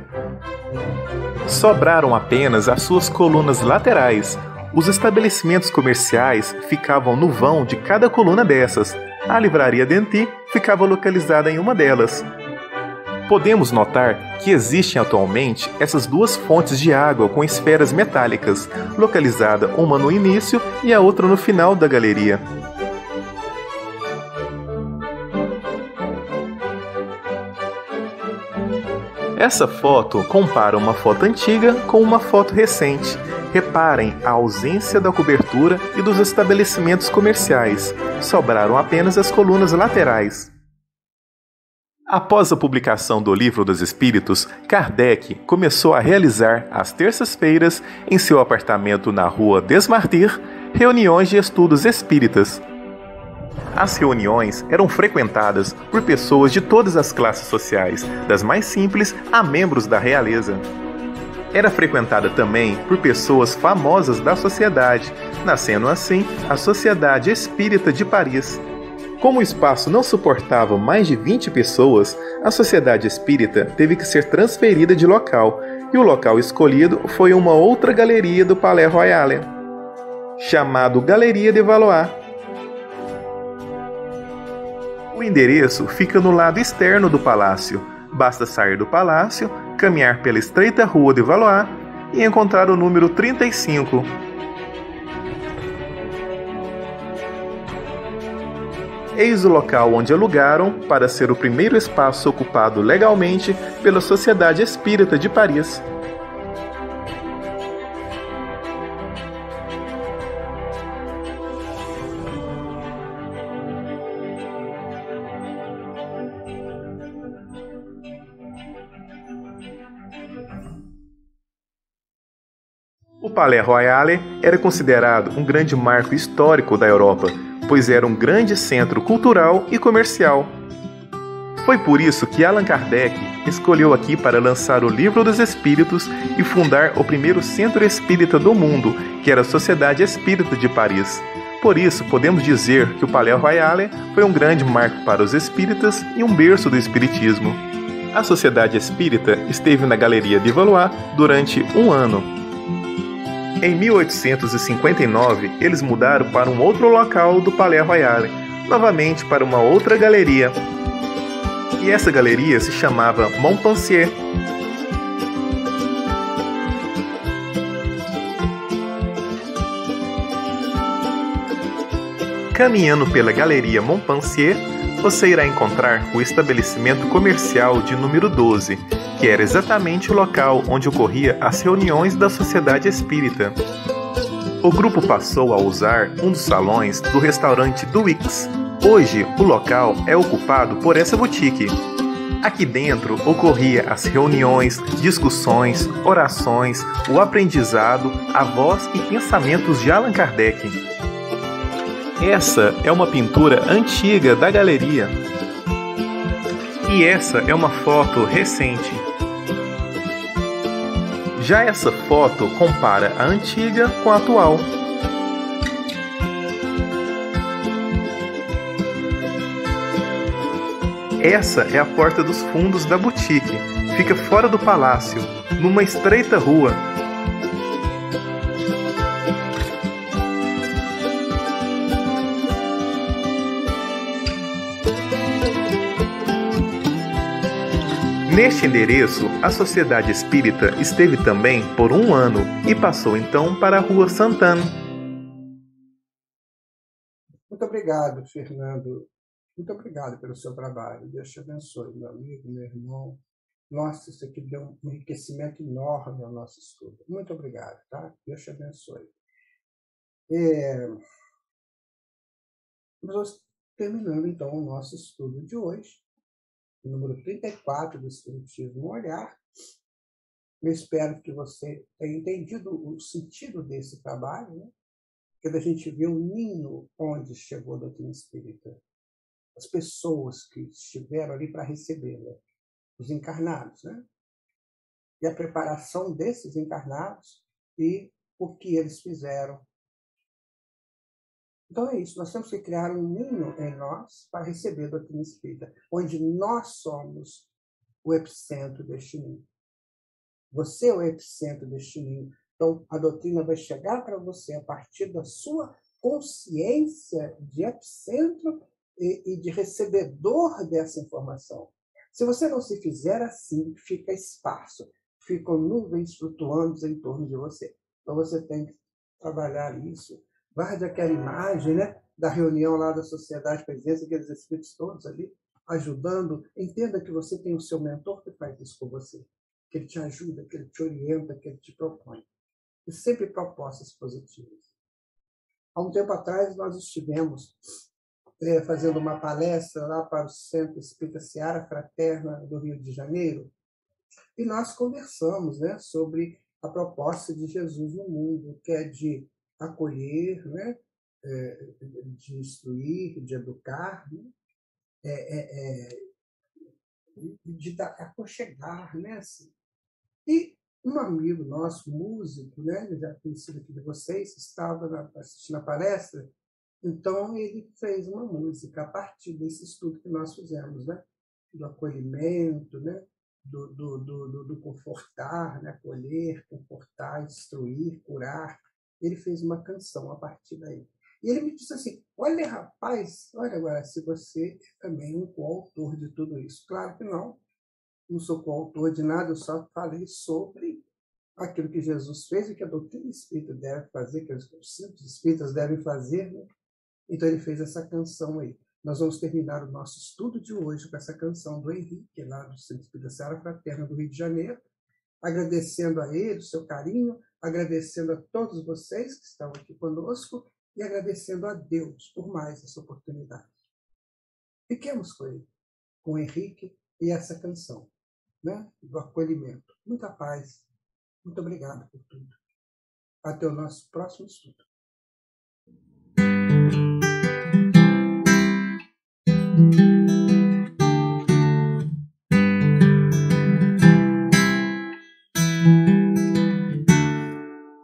Sobraram apenas as suas colunas laterais. Os estabelecimentos comerciais ficavam no vão de cada coluna dessas. A livraria Danty ficava localizada em uma delas. Podemos notar que existem atualmente essas duas fontes de água com esferas metálicas, localizada uma no início e a outra no final da galeria. Essa foto compara uma foto antiga com uma foto recente. Reparem a ausência da cobertura e dos estabelecimentos comerciais. Sobraram apenas as colunas laterais. Após a publicação do Livro dos Espíritos, Kardec começou a realizar, às terças-feiras, em seu apartamento na rua des Martyrs, reuniões de estudos espíritas. As reuniões eram frequentadas por pessoas de todas as classes sociais, das mais simples a membros da realeza. Era frequentada também por pessoas famosas da sociedade, nascendo assim a Sociedade Espírita de Paris. Como o espaço não suportava mais de 20 pessoas, a Sociedade Espírita teve que ser transferida de local, e o local escolhido foi uma outra galeria do Palais Royal, chamado Galeria de Valois. O endereço fica no lado externo do palácio. Basta sair do palácio, caminhar pela estreita rua de Valois e encontrar o número 35. Eis o local onde alugaram para ser o primeiro espaço ocupado legalmente pela Sociedade Espírita de Paris. O Palais Royal era considerado um grande marco histórico da Europa, pois era um grande centro cultural e comercial. Foi por isso que Allan Kardec escolheu aqui para lançar o Livro dos Espíritos e fundar o primeiro centro espírita do mundo, que era a Sociedade Espírita de Paris. Por isso, podemos dizer que o Palais Royal foi um grande marco para os espíritas e um berço do espiritismo. A Sociedade Espírita esteve na Galeria de Valois durante um ano. Em 1859, eles mudaram para um outro local do Palais Royal, novamente para uma outra galeria. E essa galeria se chamava Montpensier. Caminhando pela Galeria Montpensier, você irá encontrar o estabelecimento comercial de número 12, que era exatamente o local onde ocorria as reuniões da Sociedade Espírita. O grupo passou a usar um dos salões do restaurante do Wix. Hoje, o local é ocupado por essa boutique. Aqui dentro ocorria as reuniões, discussões, orações, o aprendizado, a voz e pensamentos de Allan Kardec. Essa é uma pintura antiga da galeria. E essa é uma foto recente. Já essa foto compara a antiga com a atual. Essa é a porta dos fundos da boutique. Fica fora do palácio, numa estreita rua. Neste endereço, a Sociedade Espírita esteve também por 1 ano e passou então para a Rua Santana. Muito obrigado, Fernando. Muito obrigado pelo seu trabalho. Deus te abençoe, meu amigo, meu irmão. Nossa, isso aqui deu um enriquecimento enorme ao nosso estudo. Muito obrigado, tá? Deus te abençoe. Nós vamos terminando, então, o nosso estudo de hoje. Número 34 do Espiritismo no Olhar. Eu espero que você tenha entendido o sentido desse trabalho, né? Porque a gente vê o ninho onde chegou a doutrina espírita. As pessoas que estiveram ali para recebê-la, os encarnados, né? E a preparação desses encarnados e o que eles fizeram. Então é isso, nós temos que criar um ninho em nós para receber a doutrina espírita, onde nós somos o epicentro deste ninho. Você é o epicentro deste ninho. Então a doutrina vai chegar para você a partir da sua consciência de epicentro e de recebedor dessa informação. Se você não se fizer assim, fica esparso, ficam nuvens flutuando em torno de você. Então você tem que trabalhar isso. Guarde aquela imagem, né, da reunião lá da Sociedade Presença, aqueles espíritos todos ali, ajudando. Entenda que você tem o seu mentor que faz isso com você, que ele te ajuda, que ele te orienta, que ele te propõe. E sempre propostas positivas. Há um tempo atrás, nós estivemos fazendo uma palestra lá para o Centro Espírita Seara Fraterna do Rio de Janeiro, e nós conversamos, né, sobre a proposta de Jesus no mundo, que é de acolher, né? De instruir, de educar, né? De aconchegar. Né? Assim. E um amigo nosso, músico, né? Já conhecido aqui de vocês, estava assistindo a palestra, então ele fez uma música a partir desse estudo que nós fizemos, né? Do acolhimento, né? Do confortar, né? Acolher, confortar, instruir, curar. Ele fez uma canção a partir daí. E ele me disse assim, olha, rapaz, olha agora, se você é também um coautor de tudo isso. Claro que não sou coautor de nada, eu só falei sobre aquilo que Jesus fez e que a doutrina espírita deve fazer, que os centros espíritas devem fazer. Né? Então ele fez essa canção aí. Nós vamos terminar o nosso estudo de hoje com essa canção do Henrique, lá do Centro Espírita Seara Fraterna do Rio de Janeiro, agradecendo a ele o seu carinho, agradecendo a todos vocês que estão aqui conosco e agradecendo a Deus por mais essa oportunidade. Fiquemos com ele, com o Henrique e essa canção, né, do acolhimento. Muita paz. Muito obrigado por tudo. Até o nosso próximo estudo.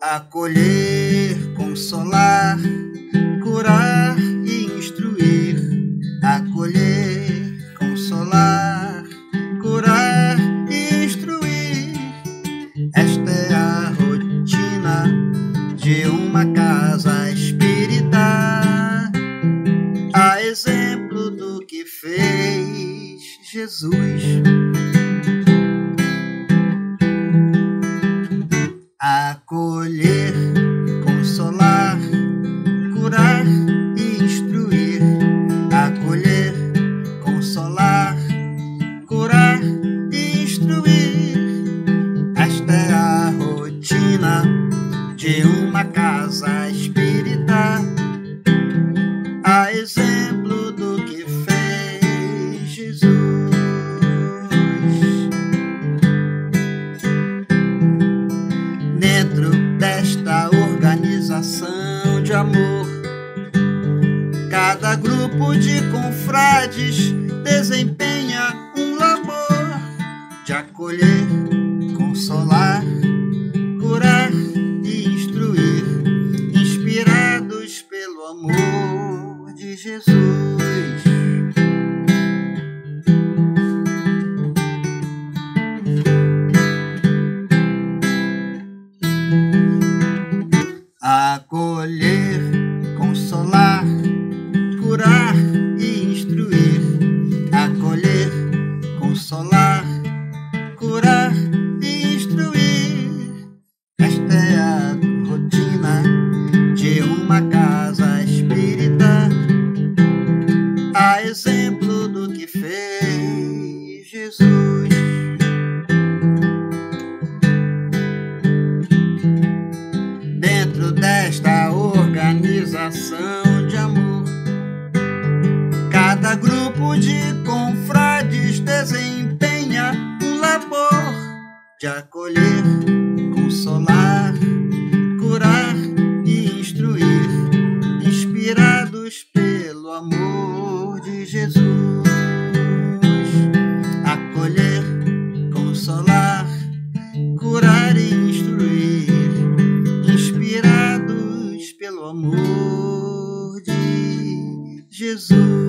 Acolher, consolar, curar e instruir. Acolher, consolar, curar e instruir. Esta é a rotina de uma casa espírita, a exemplo do que fez Jesus. Acolher, consolar, curar e instruir. Acolher, a exemplo do que fez Jesus. Dentro desta organização de amor, cada grupo de confrades desempenha um labor de acolher, consolar, curar e instruir, inspirados pelo amor de Jesus. Acolher, consolar, curar e instruir, acolher, consolar, curar e instruir. Esta é a rotina de uma casa espírita, a exemplo do que fez Jesus. Dentro desta organização de amor, cada grupo de confrades desempenha um labor de acolher, consolar, curar e instruir, inspirados pelo amor de Jesus. Acolher, consolar, curar e instruir, inspirados pelo amor de Jesus.